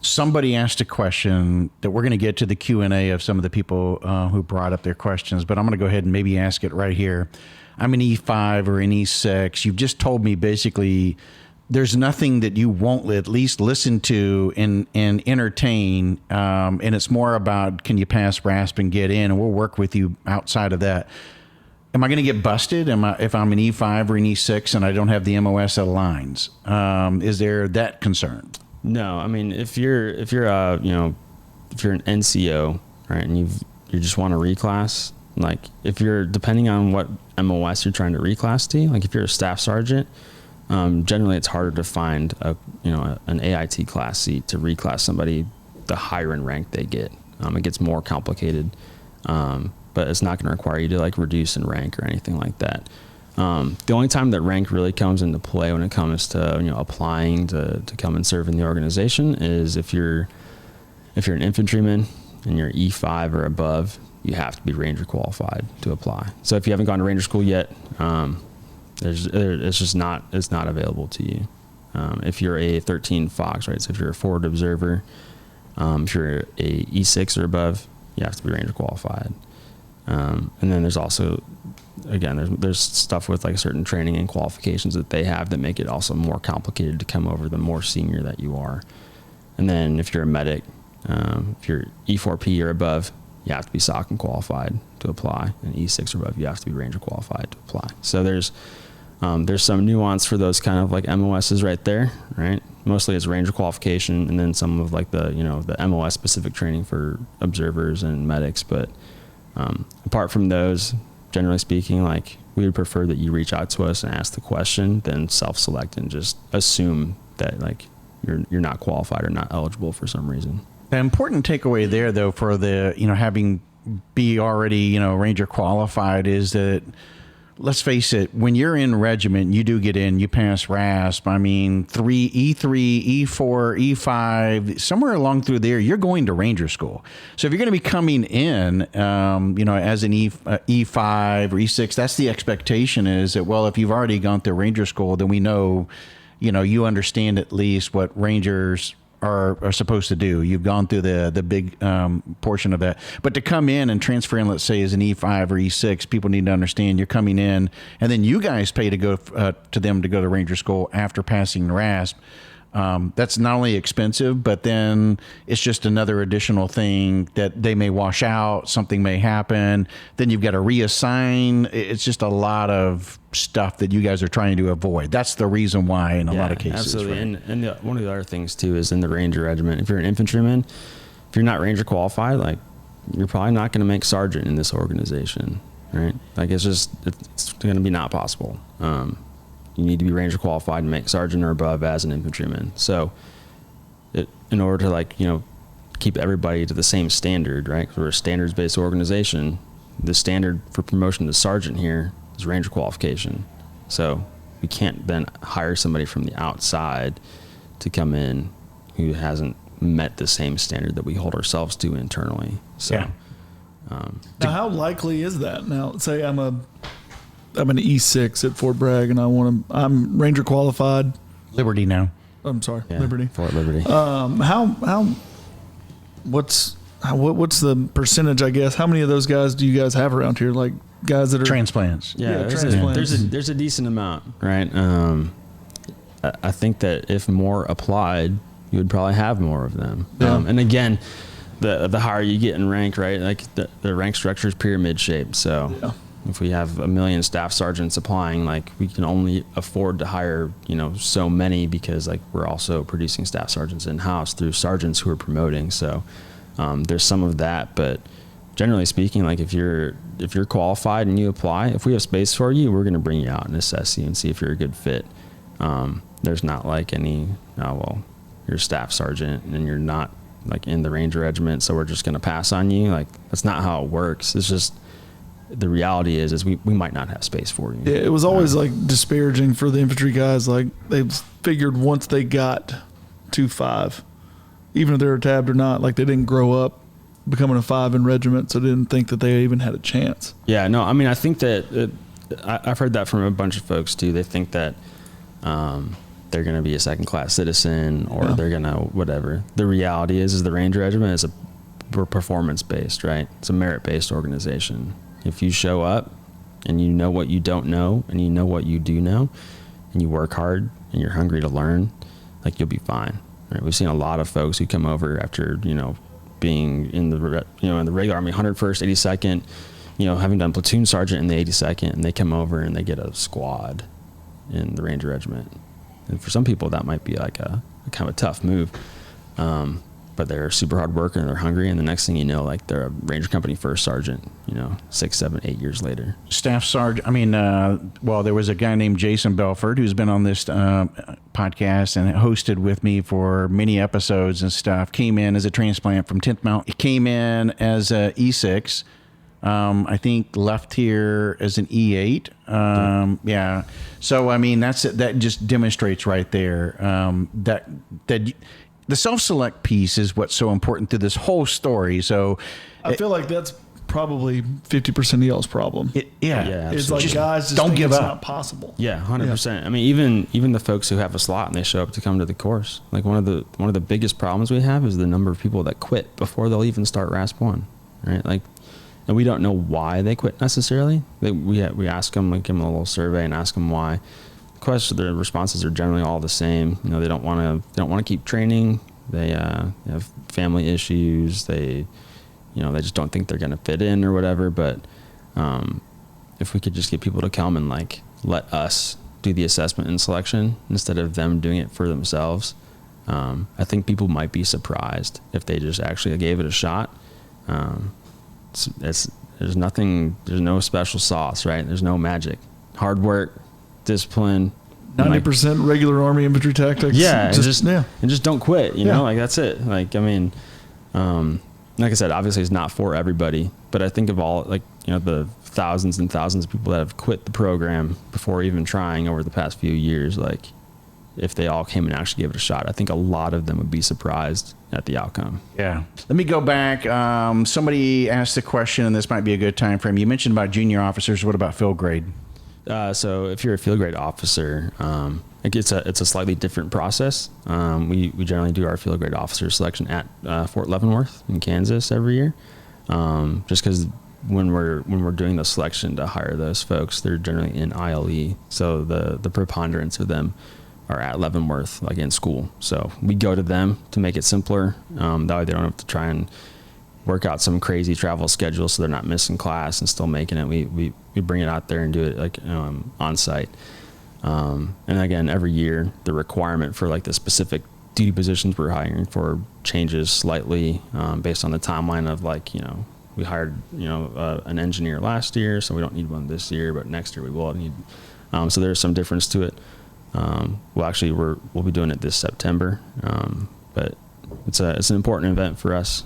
Somebody asked a question that we're going to get to the Q&A of some of the people who brought up their questions, but I'm going to go ahead and maybe ask it right here. I'm an E5 or an E6. You've just told me basically there's nothing that you won't at least listen to and entertain, and it's more about can you pass RASP and get in, and we'll work with you outside of that. Am I going to get busted? If I'm an E5 or an E6 and I don't have the MOS that aligns? Is there that concern? No, I mean if you're an NCO, right, and you just want to reclass, if you're depending on what MOS you're trying to reclass to, if you're a staff sergeant, generally it's harder to find an AIT class seat to reclass somebody the higher in rank they get. It gets more complicated, but it's not going to require you to reduce in rank or anything like that. The only time that rank really comes into play when it comes to applying to come and serve in the organization is if you're an infantryman and you're E5 or above, you have to be Ranger qualified to apply. So if you haven't gone to Ranger school yet, It's just not available to you. If you're a 13 Fox, right? So if you're a forward observer, if you're a E6 or above, you have to be Ranger qualified. And then there's also, again, there's stuff with like certain training and qualifications that they have that make it also more complicated to come over the more senior that you are. And then if you're a medic, if you're E4P or above, you have to be SOC and qualified to apply. And E6 or above, you have to be Ranger qualified to apply. So there's some nuance for those kind of like MOSs right there, right? Mostly it's Ranger qualification, and then some of like the MOS specific training for observers and medics. But apart from those, generally speaking, like we would prefer that you reach out to us and ask the question, then self-select and just assume that like you're not qualified or not eligible for some reason. The important takeaway there, though, for the, having be already, Ranger qualified is that, let's face it, when you're in regiment, you do get in, you pass RASP. I mean, E3, E4, E5, somewhere along through there, you're going to Ranger school. So if you're going to be coming in, as an E5 or E6, that's the expectation is that, well, if you've already gone through Ranger school, then we know, you understand at least what Rangers are supposed to do. You've gone through the big portion of that. But to come in and transfer in, let's say, as an E5 or E6, people need to understand you're coming in, and then you guys pay to go to them to go to Ranger school after passing RASP. That's not only expensive, but then it's just another additional thing that they may wash out, something may happen, then you've got to reassign. It's just a lot of stuff that you guys are trying to avoid. That's the reason why in a lot of cases. Absolutely. Right? And one of the other things too is in the Ranger Regiment, if you're an infantryman, if you're not Ranger qualified, like you're probably not going to make sergeant in this organization, right? Like it's going to be not possible. You need to be Ranger qualified and make sergeant or above as an infantryman. So in order to keep everybody to the same standard, right? 'Cause we're a standards-based organization. The standard for promotion to sergeant here is Ranger qualification. So we can't then hire somebody from the outside to come in who hasn't met the same standard that we hold ourselves to internally. So, yeah. Now, how likely is that? Now, say I'm an E6 at Fort Bragg, and I'm Ranger qualified. Liberty now. I'm sorry, yeah, Liberty. Fort Liberty. What's the percentage? I guess how many of those guys do you guys have around here? Like guys that are transplants. Yeah, there's a decent amount, right? I think that if more applied, you would probably have more of them. Yeah. And again, the higher you get in rank, right? Like the rank structure is pyramid shaped. So if we have 1 million staff sergeants applying, like we can only afford to hire, so many because like we're also producing staff sergeants in house through sergeants who are promoting. So there's some of that, but generally speaking, like if you're qualified and you apply, if we have space for you, we're going to bring you out and assess you and see if you're a good fit. There's not like any, you're a staff sergeant and you're not like in the Ranger Regiment, so we're just going to pass on you. Like that's not how it works. It's just the reality is we might not have space for you. Yeah, it was always like disparaging for the infantry guys. Like they figured once they got to 5, even if they were tabbed or not, like they didn't grow up becoming a 5 in regiment, so they didn't think that they even had a chance. Yeah, no, I mean, I think that I've heard that from a bunch of folks too. They think that they're going to be a second-class citizen or they're going to whatever. The reality is the Ranger Regiment is we're performance-based, right? It's a merit-based organization. If you show up and you know what you don't know and you know what you do know and you work hard and you're hungry to learn, like you'll be fine. Right? We've seen a lot of folks who come over after, being in the regular Army, 101st, 82nd, having done platoon sergeant in the 82nd, and they come over and they get a squad in the Ranger Regiment. And for some people that might be like a kind of a tough move. But they're a super hard worker and they're hungry, and the next thing you know, like they're a Ranger Company First Sergeant, 6, 7, 8 years later. Staff Sergeant, there was a guy named Jason Belford who's been on this podcast and hosted with me for many episodes and stuff. Came in as a transplant from 10th Mount. He came in as a E6. I think left here as an E8. Yeah. So, that just demonstrates right there that the self-select piece is what's so important to this whole story. So I feel like that's probably 50% of y'all's problem. It's like, guys just don't give it's up. Not possible. Yeah, 100%. I mean, even the folks who have a slot and they show up to come to the course, like one of the biggest problems we have is the number of people that quit before they'll even start RASP 1, right? Like, and we don't know why they quit necessarily. We ask them, like, give them a little survey and ask them why. The responses are generally all the same. You know, they don't want to keep training. They have family issues. They just don't think they're going to fit in or whatever. But if we could just get people to come and like let us do the assessment and selection instead of them doing it for themselves, I think people might be surprised if they just actually gave it a shot. There's no special sauce, right? There's no magic. Hard work, discipline, 90% regular Army infantry tactics. Yeah, and just don't quit. You know, like that's it. Like, I mean, like I said, obviously it's not for everybody, but I think of all, like, you know, the thousands and thousands of people that have quit the program before even trying over the past few years. Like, if they all came and actually gave it a shot, I think a lot of them would be surprised at the outcome. Yeah. Let me go back. Somebody asked the question, and this might be a good time frame. You mentioned about junior officers. What about field grade? So if you're a field grade officer, it's a slightly different process. We generally do our field grade officer selection at Fort Leavenworth in Kansas every year, just because when we're doing the selection to hire those folks, they're generally in ILE, so the preponderance of them are at Leavenworth, like in school. So we go to them to make it simpler. That way they don't have to try and work out some crazy travel schedule so they're not missing class and still making it. We bring it out there and do it like on site. And again, every year the requirement for like the specific duty positions we're hiring for changes slightly based on the timeline of, like, you know, we hired, you know, an engineer last year, so we don't need one this year, but next year we will need. So there's some difference to it. We'll be doing it this September, but it's an important event for us.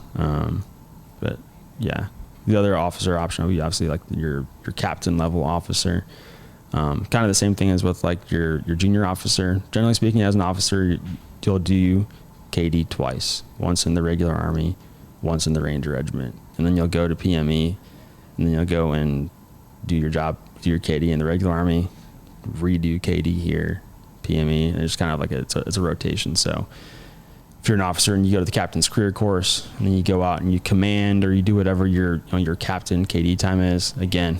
But yeah, the other officer option would be obviously like your captain level officer. Kind of the same thing as with like your junior officer. Generally speaking, as an officer, you'll do KD twice, once in the regular Army, once in the Ranger Regiment, and then you'll go to PME, and then you'll go and do your job, do your KD in the regular Army, redo KD here, PME, and it's kind of like it's a rotation. So if you're an officer and you go to the captain's career course, and then you go out and you command or you do whatever your captain KD time is, again,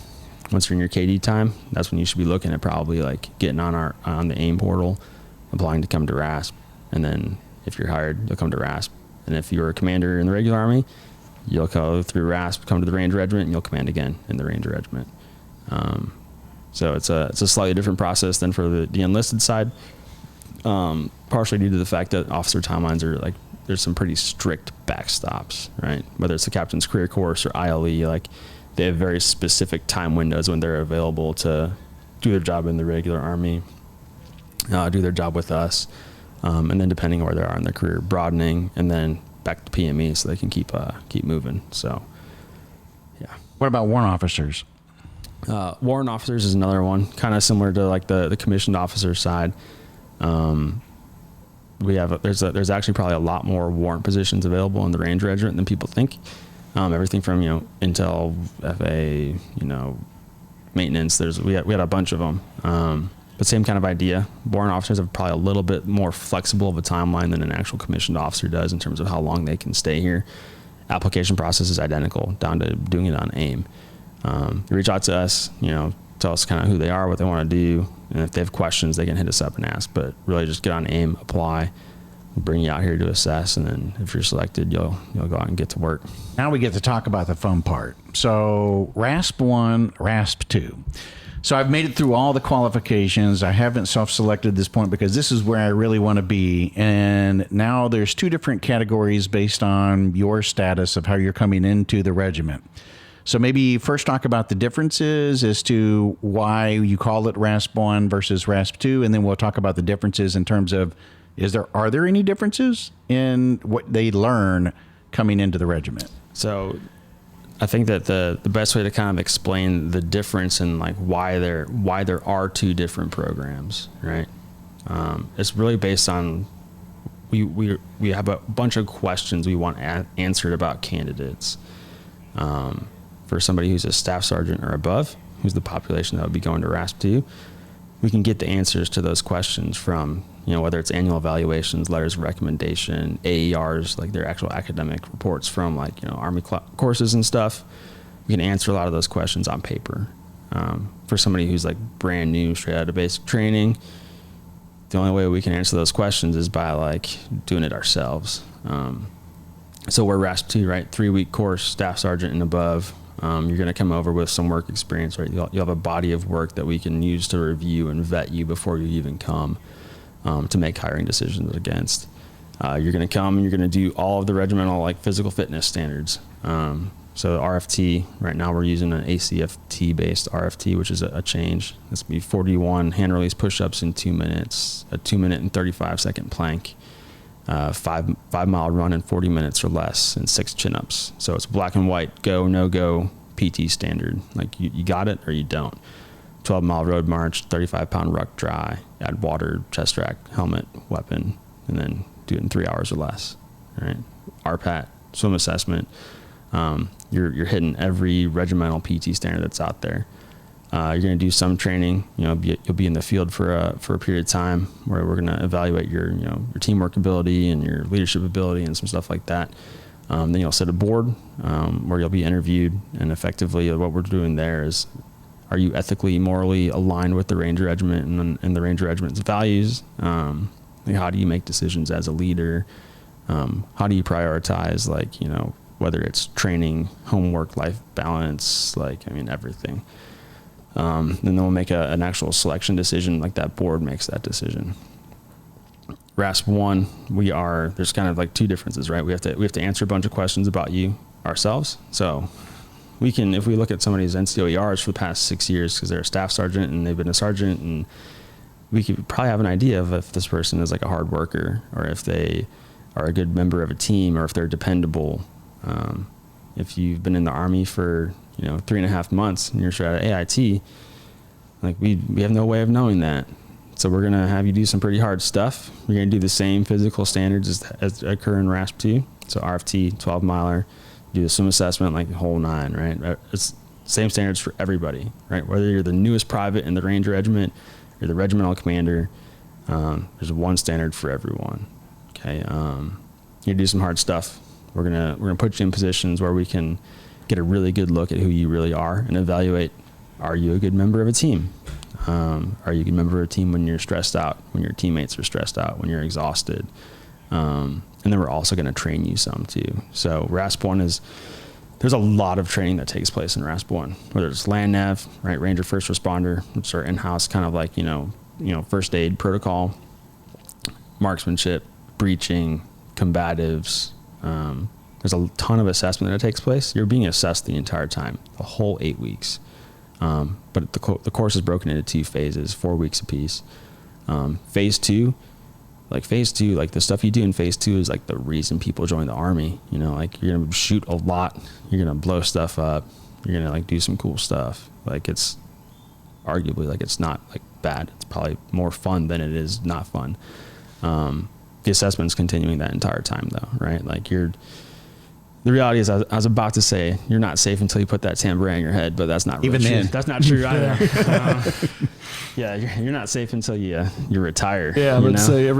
once you're in your KD time, that's when you should be looking at probably like getting on the AIM portal, applying to come to RASP, and then if you're hired, you'll come to RASP. And if you're a commander in the regular Army, you'll go through RASP, come to the Ranger Regiment, and you'll command again in the Ranger Regiment. So it's a slightly different process than for the enlisted side, partially due to the fact that officer timelines are like, there's some pretty strict backstops, right? Whether it's the captain's career course or ILE, like they have very specific time windows when they're available to do their job in the regular Army, do their job with us, and then depending on where they are in their career, broadening, and then back to PME so they can keep moving. So, yeah. What about warrant officers? Warrant officers is another one, kind of similar to like the commissioned officer side. There's actually probably a lot more warrant positions available in the Ranger Regiment than people think. Everything from, you know, Intel, FA, you know, maintenance. We had a bunch of them. But same kind of idea. Warrant officers have probably a little bit more flexible of a timeline than an actual commissioned officer does in terms of how long they can stay here. Application process is identical, down to doing it on AIM. You reach out to us, you know, tell us kind of who they are, what they want to do, and if they have questions, they can hit us up and ask. But really, just get on AIM, apply. We'll bring you out here to assess, and then if you're selected, you'll go out and get to work. Now we get to talk about the fun part. So RASP 1, RASP 2. So I've made it through all the qualifications. I haven't self-selected at this point because this is where I really want to be. And now there's two different categories based on your status of how you're coming into the regiment. So maybe first talk about the differences as to why you call it RASP 1 versus RASP 2, and then we'll talk about the differences in terms of are there any differences in what they learn coming into the regiment? So I think that the best way to kind of explain the difference in like why there are two different programs, right? It's really based on we have a bunch of questions we want answered about candidates. for somebody who's a staff sergeant or above, who's the population that would be going to RASP 2, we can get the answers to those questions from, whether it's annual evaluations, letters of recommendation, AERs, like their actual academic reports from Army courses and stuff. We can answer a lot of those questions on paper. For somebody who's like brand new, straight out of basic training, the only way we can answer those questions is by like doing it ourselves. So we're RASP 2, right? 3-week course, staff sergeant and above. You're going to come over with some work experience, right? You'll have a body of work that we can use to review and vet you before you even come to make hiring decisions against. You're going to come and you're going to do all of the regimental like physical fitness standards. So RFT, right now we're using an ACFT based RFT, which is a change. It's going to be 41 hand release push-ups in 2 minutes, a 2-minute and 35-second plank, 5-mile run in 40 minutes or less, and 6 chin-ups. So it's black and white, go, no go, PT standard. Like you got it or you don't. 12-mile road march, 35-pound ruck dry, add water, chest rack, helmet, weapon, and then do it in 3 hours or less. All right. RPAT, swim assessment. You're hitting every regimental PT standard that's out there. You're going to do some training. You'll be in the field for a period of time where we're going to evaluate your teamwork ability and your leadership ability and some stuff like that. Then you'll set a board where you'll be interviewed, and effectively what we're doing there is, are you ethically, morally aligned with the Ranger Regiment and the Ranger Regiment's values? How do you make decisions as a leader? How do you prioritize, whether it's training, homework, life balance, everything. And then we'll make an actual selection decision, like that board makes that decision. RASP 1, there's kind of like two differences, right? We have to answer a bunch of questions about you ourselves. So we can, if we look at somebody's NCOERs for the past 6 years, because they're a staff sergeant and they've been a sergeant, and we could probably have an idea of if this person is like a hard worker, or if they are a good member of a team, or if they're dependable. If you've been in the Army for 3.5 months and you're straight out of AIT, we have no way of knowing that. So we're gonna have you do some pretty hard stuff. You're gonna do the same physical standards as occur in RASP 2. So RFT, 12-miler, do the swim assessment, like the whole 9, right? It's same standards for everybody, right? Whether you're the newest private in the Ranger Regiment, you're the regimental commander, there's one standard for everyone. Okay, you do some hard stuff. We're gonna put you in positions where we can get a really good look at who you really are and evaluate: are you a good member of a team? Are you a good member of a team when you're stressed out, when your teammates are stressed out, when you're exhausted? And then we're also going to train you some too. So RASP 1 there's a lot of training that takes place in RASP 1, whether it's land nav, right? Ranger First Responder, which are in-house kind of like, first aid protocol, marksmanship, breaching, combatives. There's a ton of assessment that takes place. You're being assessed the entire time, the whole 8 weeks. But the course is broken into 2 phases, 4 weeks apiece. Phase 2, the stuff you do in phase 2 is like the reason people join the Army. You're going to shoot a lot. You're going to blow stuff up. You're going to do some cool stuff. It's arguably it's not bad. It's probably more fun than it is not fun. The assessment's continuing that entire time though, right? The reality is, I was about to say, you're not safe until you put that tambourine on your head, but that's not really true. That's not true either. You're not safe until you retire. Yeah, let's say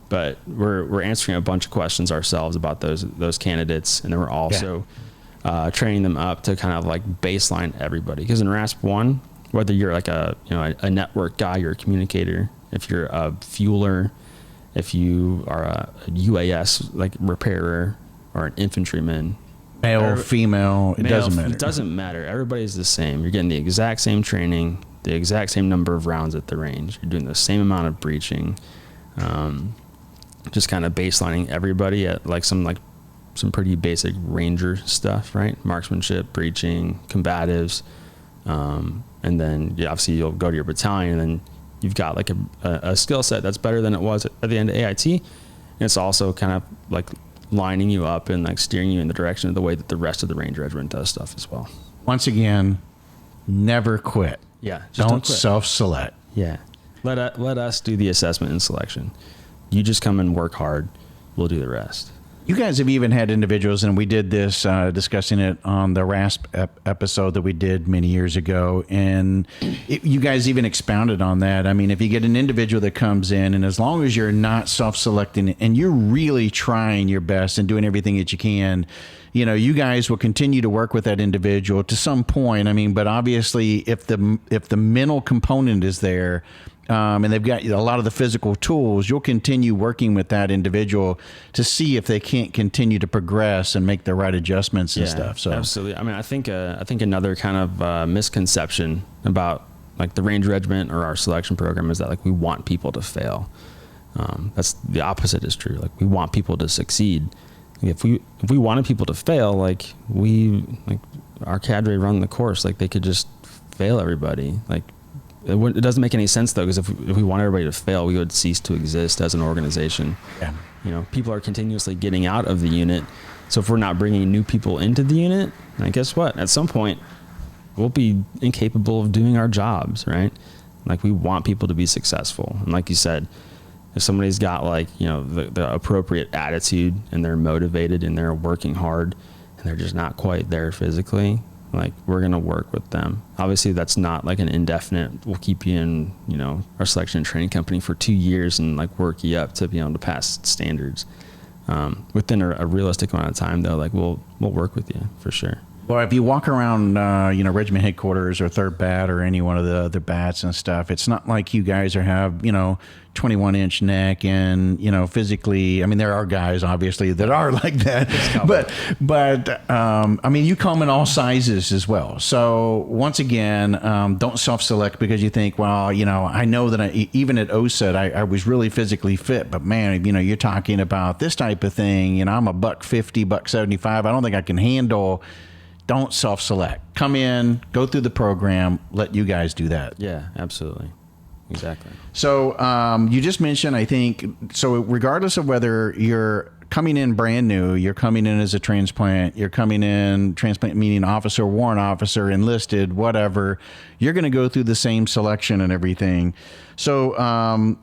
but we're answering a bunch of questions ourselves about those candidates, and then we're also training them up to kind of baseline everybody. Because in RASP 1, whether you're a network guy, you're a communicator, if you're a fueler, if you are a UAS repairer or an infantryman, male, female, it doesn't matter. It doesn't matter. Everybody's the same. You're getting the exact same training, the exact same number of rounds at the range. You're doing the same amount of breaching. Just kind of baselining everybody at some pretty basic Ranger stuff, right? Marksmanship, breaching, combatives, and then obviously you'll go to your battalion, and then you've got a skill set that's better than it was at the end of AIT. And it's also kind of lining you up and steering you in the direction of the way that the rest of the Ranger Regiment does stuff as well. Once again, never quit. Yeah. Don't self-select. Yeah. Let us do the assessment and selection. You just come and work hard. We'll do the rest. You guys have even had individuals, and we did this discussing it on the RASP episode that we did many years ago, and you guys even expounded on that. I mean, if you get an individual that comes in, and as long as you're not self-selecting and you're really trying your best and doing everything that you can, you guys will continue to work with that individual to some point. I mean, but obviously, if the mental component is there, and they've got a lot of the physical tools, you'll continue working with that individual to see if they can't continue to progress and make the right adjustments and stuff. So absolutely. I mean, I think another kind of misconception about like the Ranger Regiment or our selection program is that like we want people to fail. That's the opposite is true. Like we want people to succeed. If we wanted people to fail, like our cadre run the course, like they could just fail everybody. Like it doesn't make any sense though, because if we want everybody to fail, we would cease to exist as an organization. Yeah. People are continuously getting out of the unit. So if we're not bringing new people into the unit, then guess what? At some point, we'll be incapable of doing our jobs, right? Like we want people to be successful. And like you said, if somebody's got like, the appropriate attitude and they're motivated and they're working hard and they're just not quite there physically, like we're going to work with them. Obviously that's not like an indefinite, we'll keep you in, our selection and training company for 2 years and like work you up to be able to pass standards. Within a realistic amount of time though, like we'll work with you for sure. Well, if you walk around, regiment headquarters or 3rd Bat or any one of the other bats and stuff, it's not like you guys have, 21-inch neck and, physically. I mean, there are guys, obviously, that are like that. But I mean, you come in all sizes as well. So, once again, don't self-select because you think, well, I know that even at OSET, I was really physically fit. But, man, you're talking about this type of thing. I'm a $150, $175. I don't think I can handle. Don't self-select. Come in, go through the program, let you guys do that. Yeah, absolutely. Exactly. So you just mentioned, I think, so regardless of whether you're coming in brand new, you're coming in as a transplant, you're coming in, transplant meaning officer, warrant officer, enlisted, whatever, you're going to go through the same selection and everything. So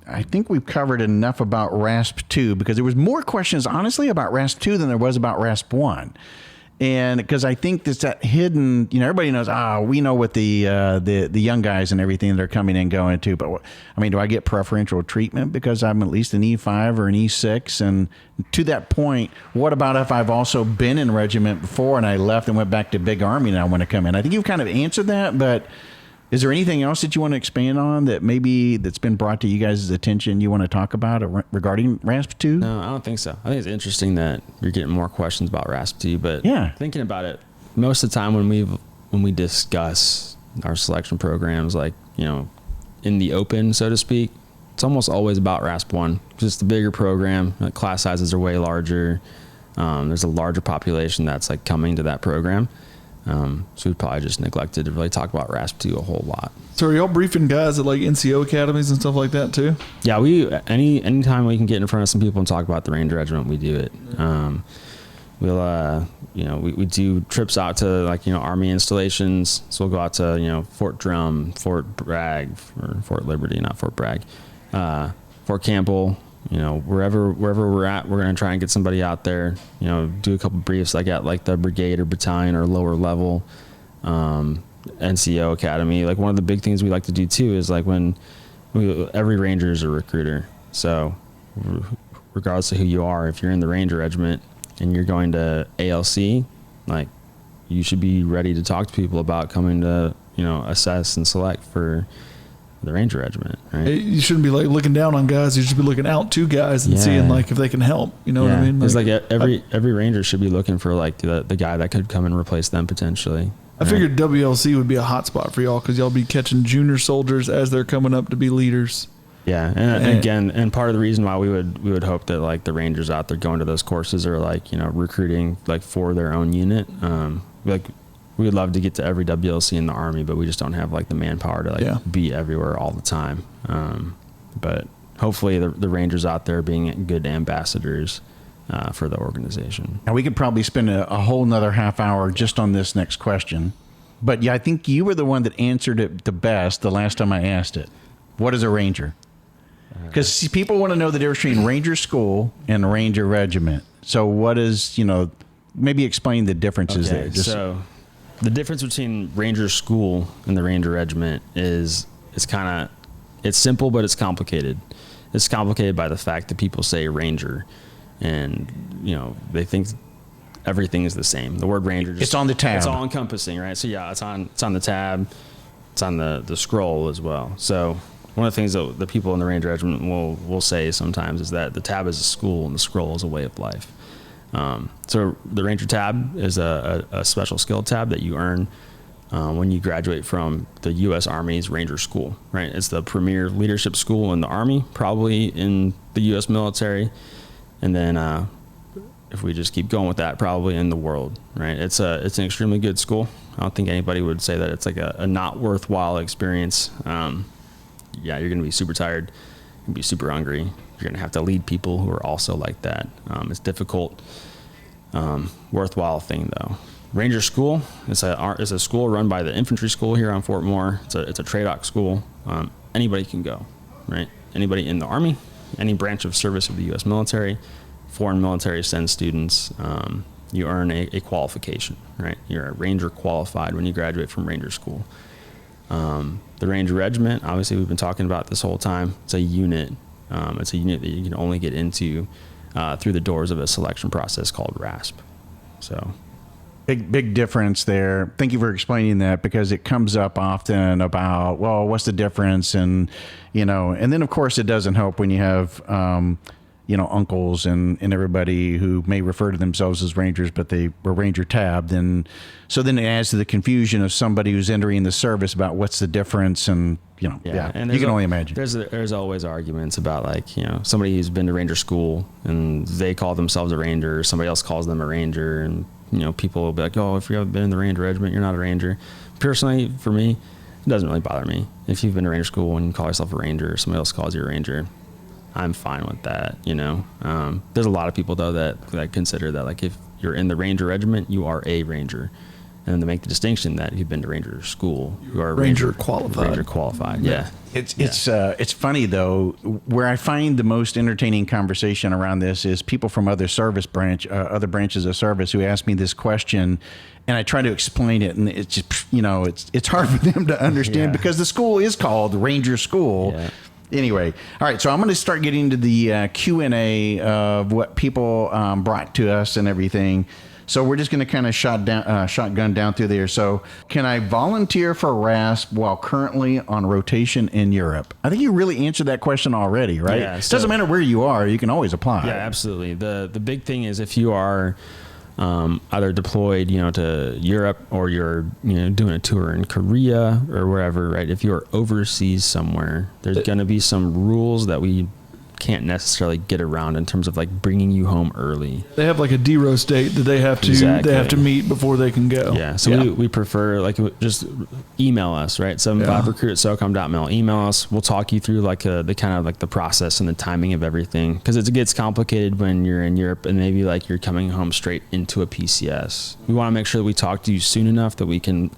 I think we've covered enough about RASP 2 because there was more questions, honestly, about RASP 2 than there was about RASP 1. And because I think there's that hidden, everybody knows, we know what the young guys and everything that are coming in going to. But I mean, do I get preferential treatment because I'm at least an E5 or an E6? And to that point, what about if I've also been in regiment before and I left and went back to big army and I want to come in? I think you've kind of answered that, but is there anything else that you want to expand on that maybe that's been brought to you guys' attention you want to talk about regarding RASP 2? No, I don't think so. I think it's interesting that you're getting more questions about RASP 2, but thinking about it, most of the time when we discuss our selection programs, like, in the open, so to speak, it's almost always about RASP 1 because it's the bigger program. Like, class sizes are way larger. There's a larger population that's like coming to that program. So we probably just neglected to really talk about RASP 2 a whole lot. So are y'all briefing guys at like NCO academies and stuff like that too? Yeah, anytime we can get in front of some people and talk about the Ranger Regiment, we do it. We do trips out to like, Army installations. So we'll go out to, Fort Drum, Fort Bragg, or Fort Liberty, not Fort Bragg, Fort Campbell. Wherever we're at, we're going to try and get somebody out there, do a couple briefs like at like the brigade or battalion or lower level, NCO academy. Like one of the big things we like to do too is like every Ranger is a recruiter. So regardless of who you are, if you're in the Ranger Regiment and you're going to ALC, like you should be ready to talk to people about coming to, assess and select for the Ranger Regiment, right? You shouldn't be like looking down on guys. You should be looking out to guys and seeing like if they can help. You know what I mean? Like, it's like every Ranger should be looking for like the guy that could come and replace them potentially. I figured WLC would be a hot spot for y'all because y'all be catching junior soldiers as they're coming up to be leaders. Yeah, and again, part of the reason why we would hope that like the Rangers out there going to those courses are like recruiting like for their own unit. Like we would love to get to every WLC in the Army, but we just don't have like the manpower to like be everywhere all the time. But hopefully the Rangers out there being good ambassadors for the organization. Now we could probably spend a whole nother half hour just on this next question, but I think you were the one that answered it the best the last time I asked it. What is a Ranger? Because people want to know the difference between Ranger School and Ranger Regiment. So what is, maybe explain the differences there. So the difference between Ranger School and the Ranger Regiment is it's simple, but it's complicated. It's complicated by the fact that people say Ranger and, they think everything is the same. The word Ranger, it's on the tab. It's all encompassing, right? So yeah, it's on the tab. It's on the scroll as well. So one of the things that the people in the Ranger Regiment will say sometimes is that the tab is a school and the scroll is a way of life. So the Ranger tab is a special skill tab that you earn when you graduate from the U.S. Army's Ranger School, right? It's the premier leadership school in the Army, probably in the U.S. military. And then if we just keep going with that, probably in the world, right? It's an extremely good school. I don't think anybody would say that it's like a not worthwhile experience. Yeah, you're going to be super tired. You're going to be super hungry. You're going to have to lead people who are also like that. It's difficult. Worthwhile thing, though. Ranger School is a school run by the infantry school here on Fort Moore. It's a TRADOC school. Anybody can go, right? Anybody in the Army, any branch of service of the U.S. military, foreign military sends students. You earn a qualification, right? You're a Ranger qualified when you graduate from Ranger School. The Ranger Regiment, obviously we've been talking about this whole time. It's a unit. It's a unit that you can only get into through the doors of a selection process called RASP. So big difference there. Thank you for explaining that, because it comes up often about, well, what's the difference? And, and then of course it doesn't help when you have, uncles and everybody who may refer to themselves as Rangers, but they were Ranger tabbed. And so then it adds to the confusion of somebody who's entering the service about what's the difference. And, and you can only imagine. There's always arguments about somebody who's been to Ranger School and they call themselves a Ranger, somebody else calls them a Ranger. And, people will be like, oh, if you haven't been in the Ranger Regiment, you're not a Ranger. Personally, for me, it doesn't really bother me. If you've been to Ranger School and you call yourself a Ranger, or somebody else calls you a Ranger, I'm fine with that, There's a lot of people, though, that consider that, like, if you're in the Ranger Regiment, you are a Ranger. And then they make the distinction that you've been to Ranger School, you are a Ranger qualified. Ranger qualified, yeah. It's funny, though, where I find the most entertaining conversation around this is people from other other branches of service who ask me this question, and I try to explain it, and it's just, it's hard for them to understand because the school is called Ranger School. Yeah. Anyway, all right, so I'm going to start getting to the Q&A of what people brought to us and everything. So we're just going to kind of shotgun down through there. So can I volunteer for RASP while currently on rotation in Europe? I think you really answered that question already, right? Yeah, it doesn't matter where you are. You can always apply. Yeah, absolutely. The big thing is if you are either deployed, to Europe, or you're, doing a tour in Korea or wherever, right? If you're overseas somewhere, there's going to be some rules that we can't necessarily get around in terms of like bringing you home early. They have like a DEROS date that they have to meet before they can go. Yeah. So we prefer like just email us, right? 75recruit@socom.mil. Email us. We'll talk you through like the kind of like the process and the timing of everything, because it gets complicated when you're in Europe and maybe like you're coming home straight into a PCS. We want to make sure that we talk to you soon enough that we can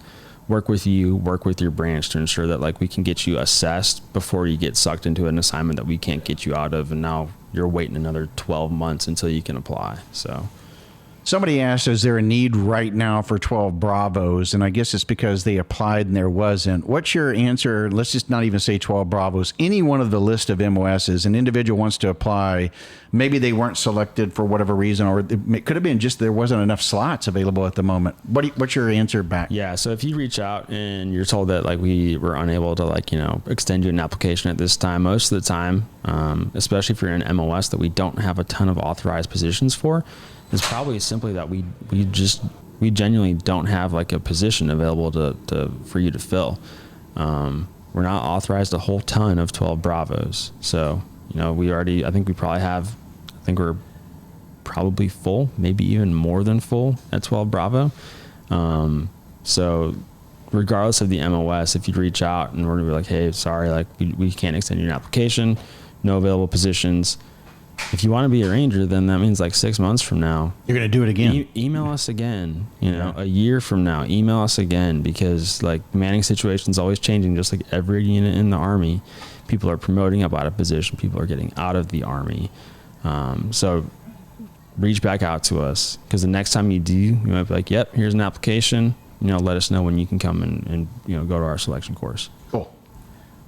work with your branch to ensure that like we can get you assessed before you get sucked into an assignment that we can't get you out of, and now you're waiting another 12 months until you can apply. So somebody asked, is there a need right now for 12 Bravos? And I guess it's because they applied and there wasn't. What's your answer? Let's just not even say 12 Bravos. Any one of the list of MOSs, an individual wants to apply. Maybe they weren't selected for whatever reason, or it could have been just there wasn't enough slots available at the moment. What's your answer back? Yeah, so if you reach out and you're told that like we were unable to like, extend you an application at this time, most of the time, especially if you're in an MOS that we don't have a ton of authorized positions for, it's probably simply that we genuinely don't have like a position available for you to fill. We're not authorized a whole ton of 12 Bravos. So, I think we're probably full, maybe even more than full at 12 Bravo. So regardless of the MOS, if you reach out and we're gonna be like, hey, sorry, like we can't extend your application, no available positions. If you want to be a Ranger, then that means like 6 months from now, you're going to do it again. Email us again, a year from now, email us again, because like manning situation's always changing, just like every unit in the Army. People are promoting up out of position. People are getting out of the Army. So reach back out to us, because the next time you do, you might be like, yep, here's an application. Let us know when you can come and go to our selection course. Cool.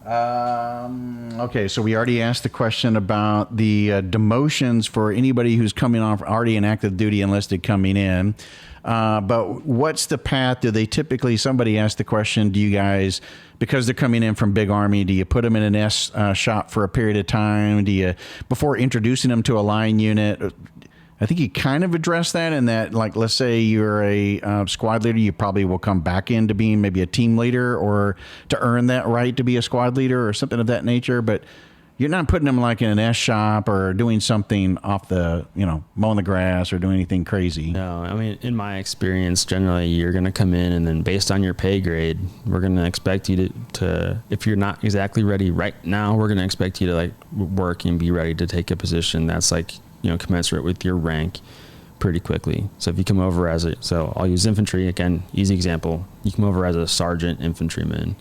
Okay, so we already asked the question about the demotions for anybody who's coming off already in active duty enlisted coming in. But what's the path? Do they typically, somebody asked the question, do you guys, because they're coming in from big Army, do you put them in an S shop for a period of time? Do you, before introducing them to a line unit? I think you kind of addressed that in that, like, let's say you're a squad leader, you probably will come back into being maybe a team leader or to earn that right to be a squad leader or something of that nature. But you're not putting them like in an S shop or doing something off the, mowing the grass or doing anything crazy. No, I mean, in my experience, generally you're going to come in and then based on your pay grade, we're going to expect you to, if you're not exactly ready right now, we're going to expect you to like work and be ready to take a position that's like, commensurate with your rank pretty quickly. So if you come over so I'll use infantry again, easy example. You come over as a sergeant infantryman.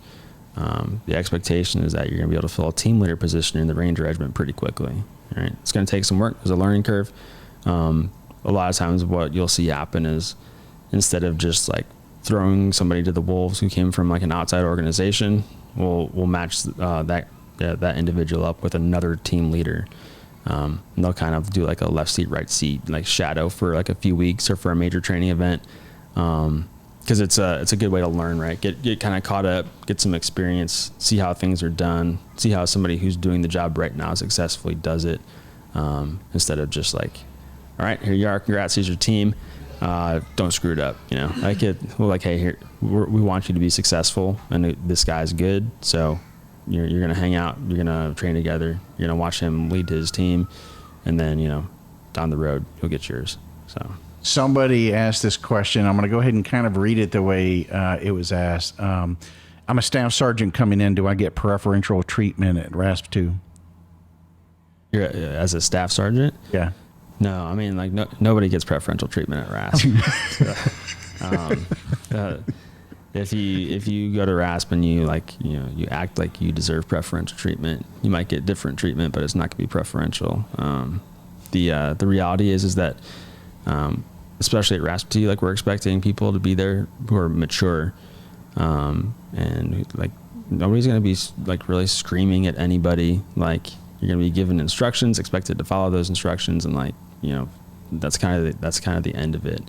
The expectation is that you're going to be able to fill a team leader position in the Ranger Regiment pretty quickly. Right? It's going to take some work. There's a learning curve. A lot of times what you'll see happen is instead of just like throwing somebody to the wolves who came from like an outside organization, we'll match that individual up with another team leader. And they'll kind of do like a left seat, right seat, like shadow for like a few weeks or for a major training event. Cause it's a good way to learn, right? Get kind of caught up, get some experience, see how things are done, see how somebody who's doing the job right now successfully does it. Instead of just like, all right, here you are. Congrats. Here's your team. Don't screw it up. We're like, hey, here, we want you to be successful and this guy's good. So you're going to hang out, you're going to train together, you're going to watch him lead his team, and then, down the road, you'll get yours. So somebody asked this question. I'm going to go ahead and kind of read it the way it was asked. I'm a staff sergeant coming in. Do I get preferential treatment at RASP 2? You're as a staff sergeant? Yeah. No, I mean, like nobody gets preferential treatment at RASP. If you go to RASP and you act like you deserve preferential treatment, you might get different treatment, but it's not going to be preferential. The reality is that, especially at RASP 2, like we're expecting people to be there who are mature, and like nobody's going to be like really screaming at anybody. Like you're going to be given instructions, expected to follow those instructions, and that's kind of the end of it.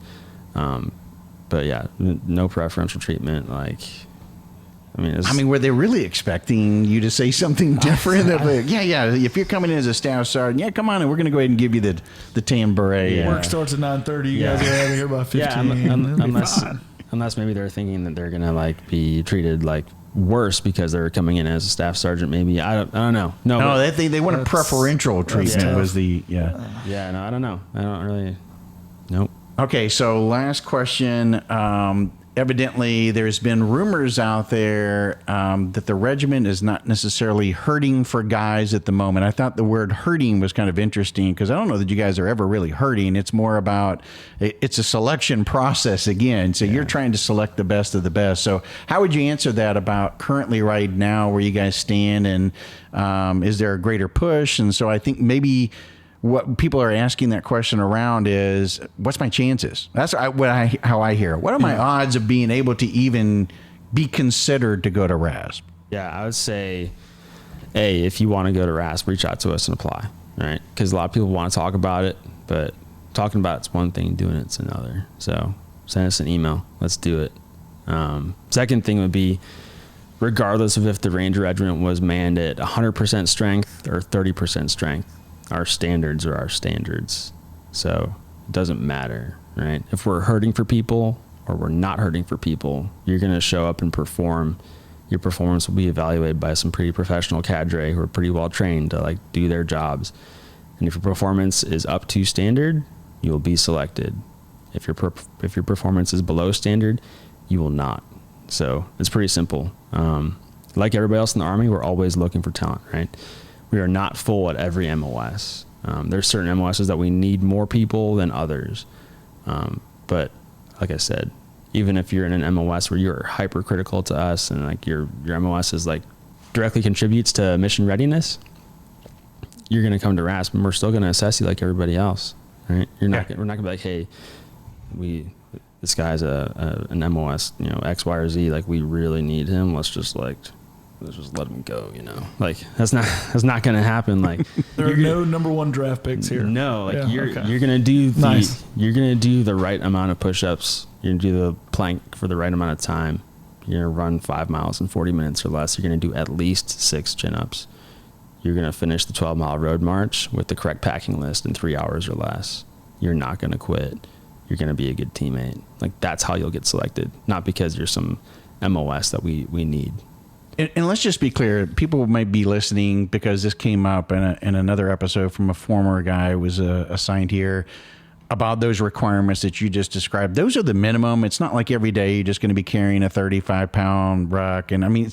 But yeah, no preferential treatment. Like, I mean, were they really expecting you to say something different? Yeah. If you're coming in as a staff sergeant, yeah, come on, and we're going to go ahead and give you the tan beret. Yeah. Work starts at 9:30. You guys are out of here by 15. Yeah, unless maybe they're thinking that they're going to like be treated like worse because they're coming in as a staff sergeant. Maybe I don't know. No, they want a preferential treatment. Was the Yeah, no, I don't know. I don't really. Nope. Okay, so last question. Evidently, there's been rumors out there that the regiment is not necessarily hurting for guys at the moment. I thought the word hurting was kind of interesting because I don't know that you guys are ever really hurting. It's more about, it's a selection process again. So you're trying to select the best of the best. So how would you answer that about currently right now where you guys stand, and is there a greater push? And so I think maybe what people are asking that question around is, what's my chances? That's how I hear it. What are my odds of being able to even be considered to go to RASP? Yeah, I would say, if you want to go to RASP, reach out to us and apply, right? Because a lot of people want to talk about it, but talking about it's one thing, doing it's another. So send us an email. Let's do it. Second thing would be, regardless of if the Ranger Regiment was manned at 100% strength or 30% strength, our standards are our standards. So it doesn't matter, right? If we're hurting for people or we're not hurting for people, you're going to show up and perform. Your performance will be evaluated by some pretty professional cadre who are pretty well trained to like do their jobs. And if your performance is up to standard, you will be selected. If your performance is below standard, you will not. So it's pretty simple. Like everybody else in the Army, we're always looking for talent, right? We are not full at every MOS. There's certain MOSs that we need more people than others. But like I said, even if you're in an MOS where you're hypercritical to us and like your MOS is like directly contributes to mission readiness, you're going to come to RASP, and we're still going to assess you like everybody else, right? We're not going to be like, hey, this guy's an MOS, X, Y, or Z. Like, we really need him. Let's just let him go. Like that's not going to happen. Like there are no number one draft picks here. No, like you're going to do you're going to do the right amount of push-ups. You're going to do the plank for the right amount of time. You're going to run 5 miles in 40 minutes or less. You're going to do at least 6 chin-ups. You're going to finish the 12-mile road march with the correct packing list in 3 hours or less. You're not going to quit. You're going to be a good teammate. Like, that's how you'll get selected, not because you're some MOS that we need. And let's just be clear, people might be listening because this came up in another episode from a former guy who was assigned here about those requirements that you just described. Those are the minimum. It's not like every day you're just going to be carrying a 35-pound ruck. And I mean,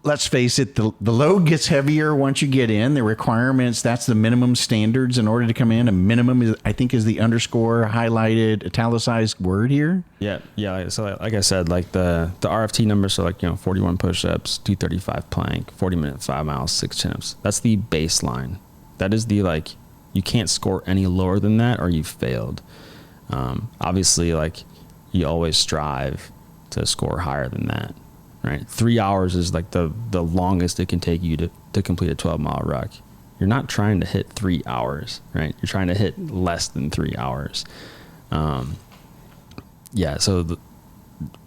let's face it, the load gets heavier once you get in. The requirements, that's the minimum standards in order to come in. A minimum, is, I think, is the underscore highlighted italicized word here. Yeah. So like I said, like the RFT numbers are like, 41 push-ups, 235 plank, 40-minute 5 miles, 6 chin-ups. That's the baseline. That is the, like, you can't score any lower than that or you've failed. Obviously, like, you always strive to score higher than that. Right, 3 hours is like the longest it can take you to complete a 12-mile ruck. You're not trying to hit 3 hours, right? You're trying to hit less than 3 hours. So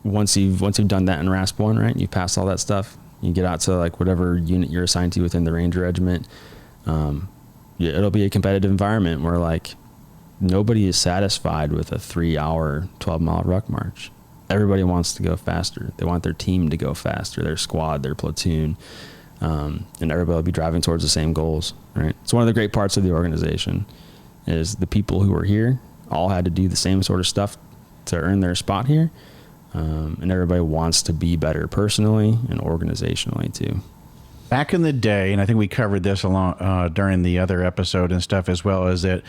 once you've done that in RASP 1, right, you pass all that stuff, you get out to like whatever unit you're assigned to within the Ranger Regiment. It'll be a competitive environment where like nobody is satisfied with a 3-hour 12-mile ruck march. Everybody wants to go faster. They want their team to go faster, their squad, their platoon, and everybody will be driving towards the same goals, right? It's one of the great parts of the organization is the people who are here all had to do the same sort of stuff to earn their spot here, and everybody wants to be better personally and organizationally too. Back in the day, and I think we covered this along during the other episode and stuff as well, is that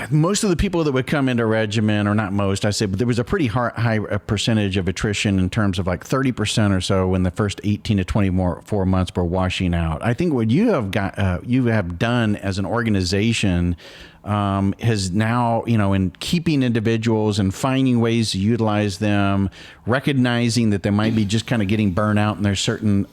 most of the people that would come into regiment, or not most, I said, but there was a pretty high percentage of attrition in terms of like 30% or so when the first 18 to 24 months were washing out. I think what you have done as an organization has now, in keeping individuals and finding ways to utilize them, recognizing that they might be just kind of getting burnt out and there's certain,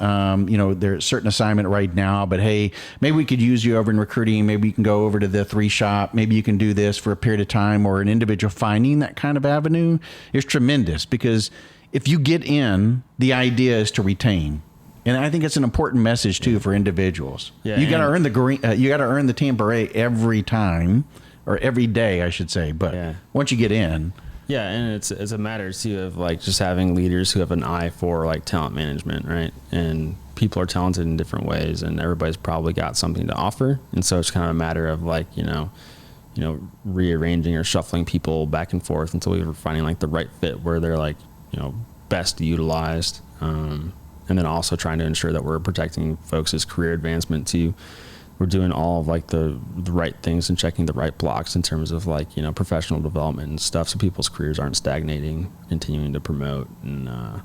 there's certain assignment right now, but hey, maybe we could use you over in recruiting. Maybe you can go over to the 3 shop. Maybe you can do this for a period of time, or an individual finding that kind of avenue is tremendous, because if you get in, the idea is to retain. And I think it's an important message too for individuals. Yeah, you got to earn the green. You got to earn the tan beret every time, or every day, I should say. But once you get in, and it's a matter too of like just having leaders who have an eye for like talent management, right? And people are talented in different ways, and everybody's probably got something to offer. And so it's kind of a matter of like rearranging or shuffling people back and forth until we were finding like the right fit where they're like best utilized. And then also trying to ensure that we're protecting folks' career advancement too. We're doing all of like the right things and checking the right blocks in terms of like, professional development and stuff, so people's careers aren't stagnating, continuing to promote. And I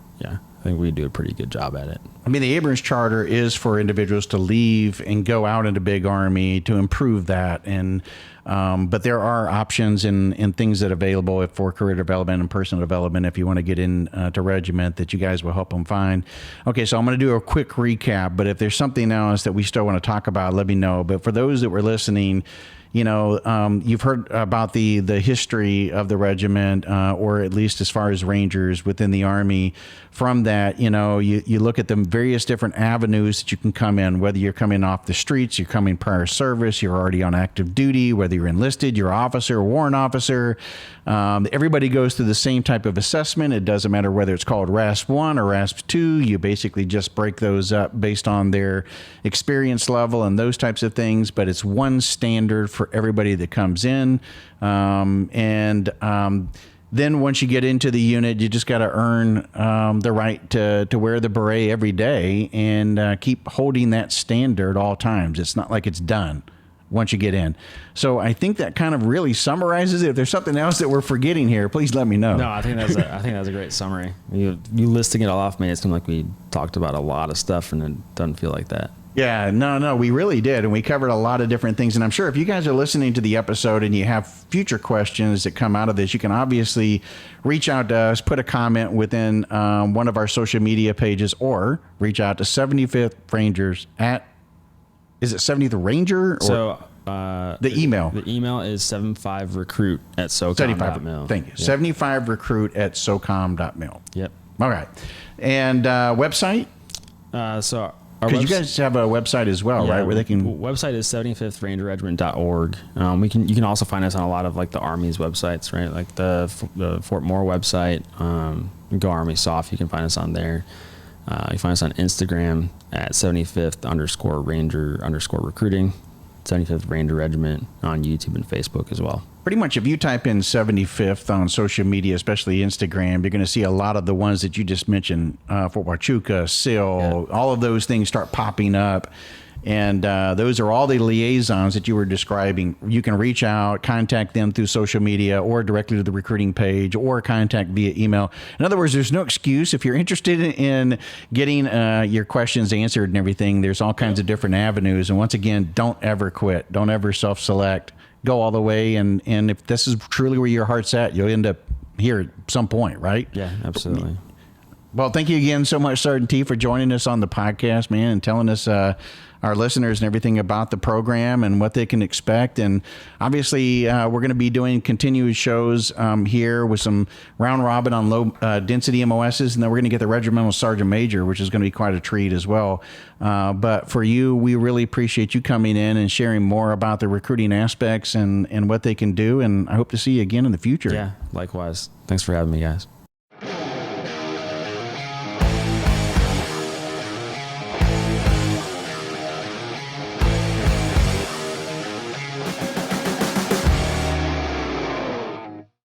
think we do a pretty good job at it. I mean, the Abrams Charter is for individuals to leave and go out into big Army to improve that. And but there are options and things that are available for career development and personal development if you want to get in to regiment, that you guys will help them find. Okay, so I'm going to do a quick recap, but if there's something else that we still want to talk about, let me know. But for those that were listening, you've heard about the history of the regiment, or at least as far as Rangers within the Army. From that, you look at the various different avenues that you can come in, whether you're coming off the streets, you're coming prior service, you're already on active duty, whether you're enlisted, you're an officer, warrant officer. Everybody goes through the same type of assessment. It doesn't matter whether it's called RASP 1 or RASP 2. You basically just break those up based on their experience level and those types of things, but it's one standard for everybody that comes in. Then once you get into the unit, you just got to earn the right to wear the beret every day and keep holding that standard all times. It's not like it's done. once you get in. So I think that kind of really summarizes it. If there's something else that we're forgetting here, please let me know. No, I think that's a great summary. You listing it all off made it seem like we talked about a lot of stuff, and it doesn't feel like that. Yeah, no, we really did. And we covered a lot of different things. And I'm sure if you guys are listening to the episode and you have future questions that come out of this, you can obviously reach out to us, put a comment within one of our social media pages, or reach out to 75th Rangers at, is it 70th Ranger? Or So the email. The email is 75recruit@socom.mil. Thank you. Yep. 75recruit@socom.mil. Yep. All right. And website? So because you guys have a website as well, right? Where they can. Website is 75thrangerregiment.org. You can also find us on a lot of like the Army's websites, right? Like the Fort Moore website, Go Army Soft. You can find us on there. You can find us on Instagram at 75th_Ranger_recruiting, 75th Ranger Regiment on YouTube and Facebook as well. Pretty much if you type in 75th on social media, especially Instagram, you're going to see a lot of the ones that you just mentioned, Fort Huachuca, SIL, all of those things start popping up. And those are all the liaisons that you were describing. You can reach out, contact them through social media or directly to the recruiting page or contact via email. In other words, there's no excuse. If you're interested in getting your questions answered and everything, there's all kinds of different avenues. And once again, don't ever quit. Don't ever self-select. Go all the way. And if this is truly where your heart's at, you'll end up here at some point, right? Yeah, absolutely. Well, thank you again so much, Sergeant T, for joining us on the podcast, man, and telling us our listeners and everything about the program and what they can expect. And obviously, we're going to be doing continuous shows here with some round robin on low density MOSs, and then we're going to get the regimental sergeant major, which is going to be quite a treat as well. But for you, we really appreciate you coming in and sharing more about the recruiting aspects and what they can do. And I hope to see you again in the future. Yeah, likewise. Thanks for having me, guys.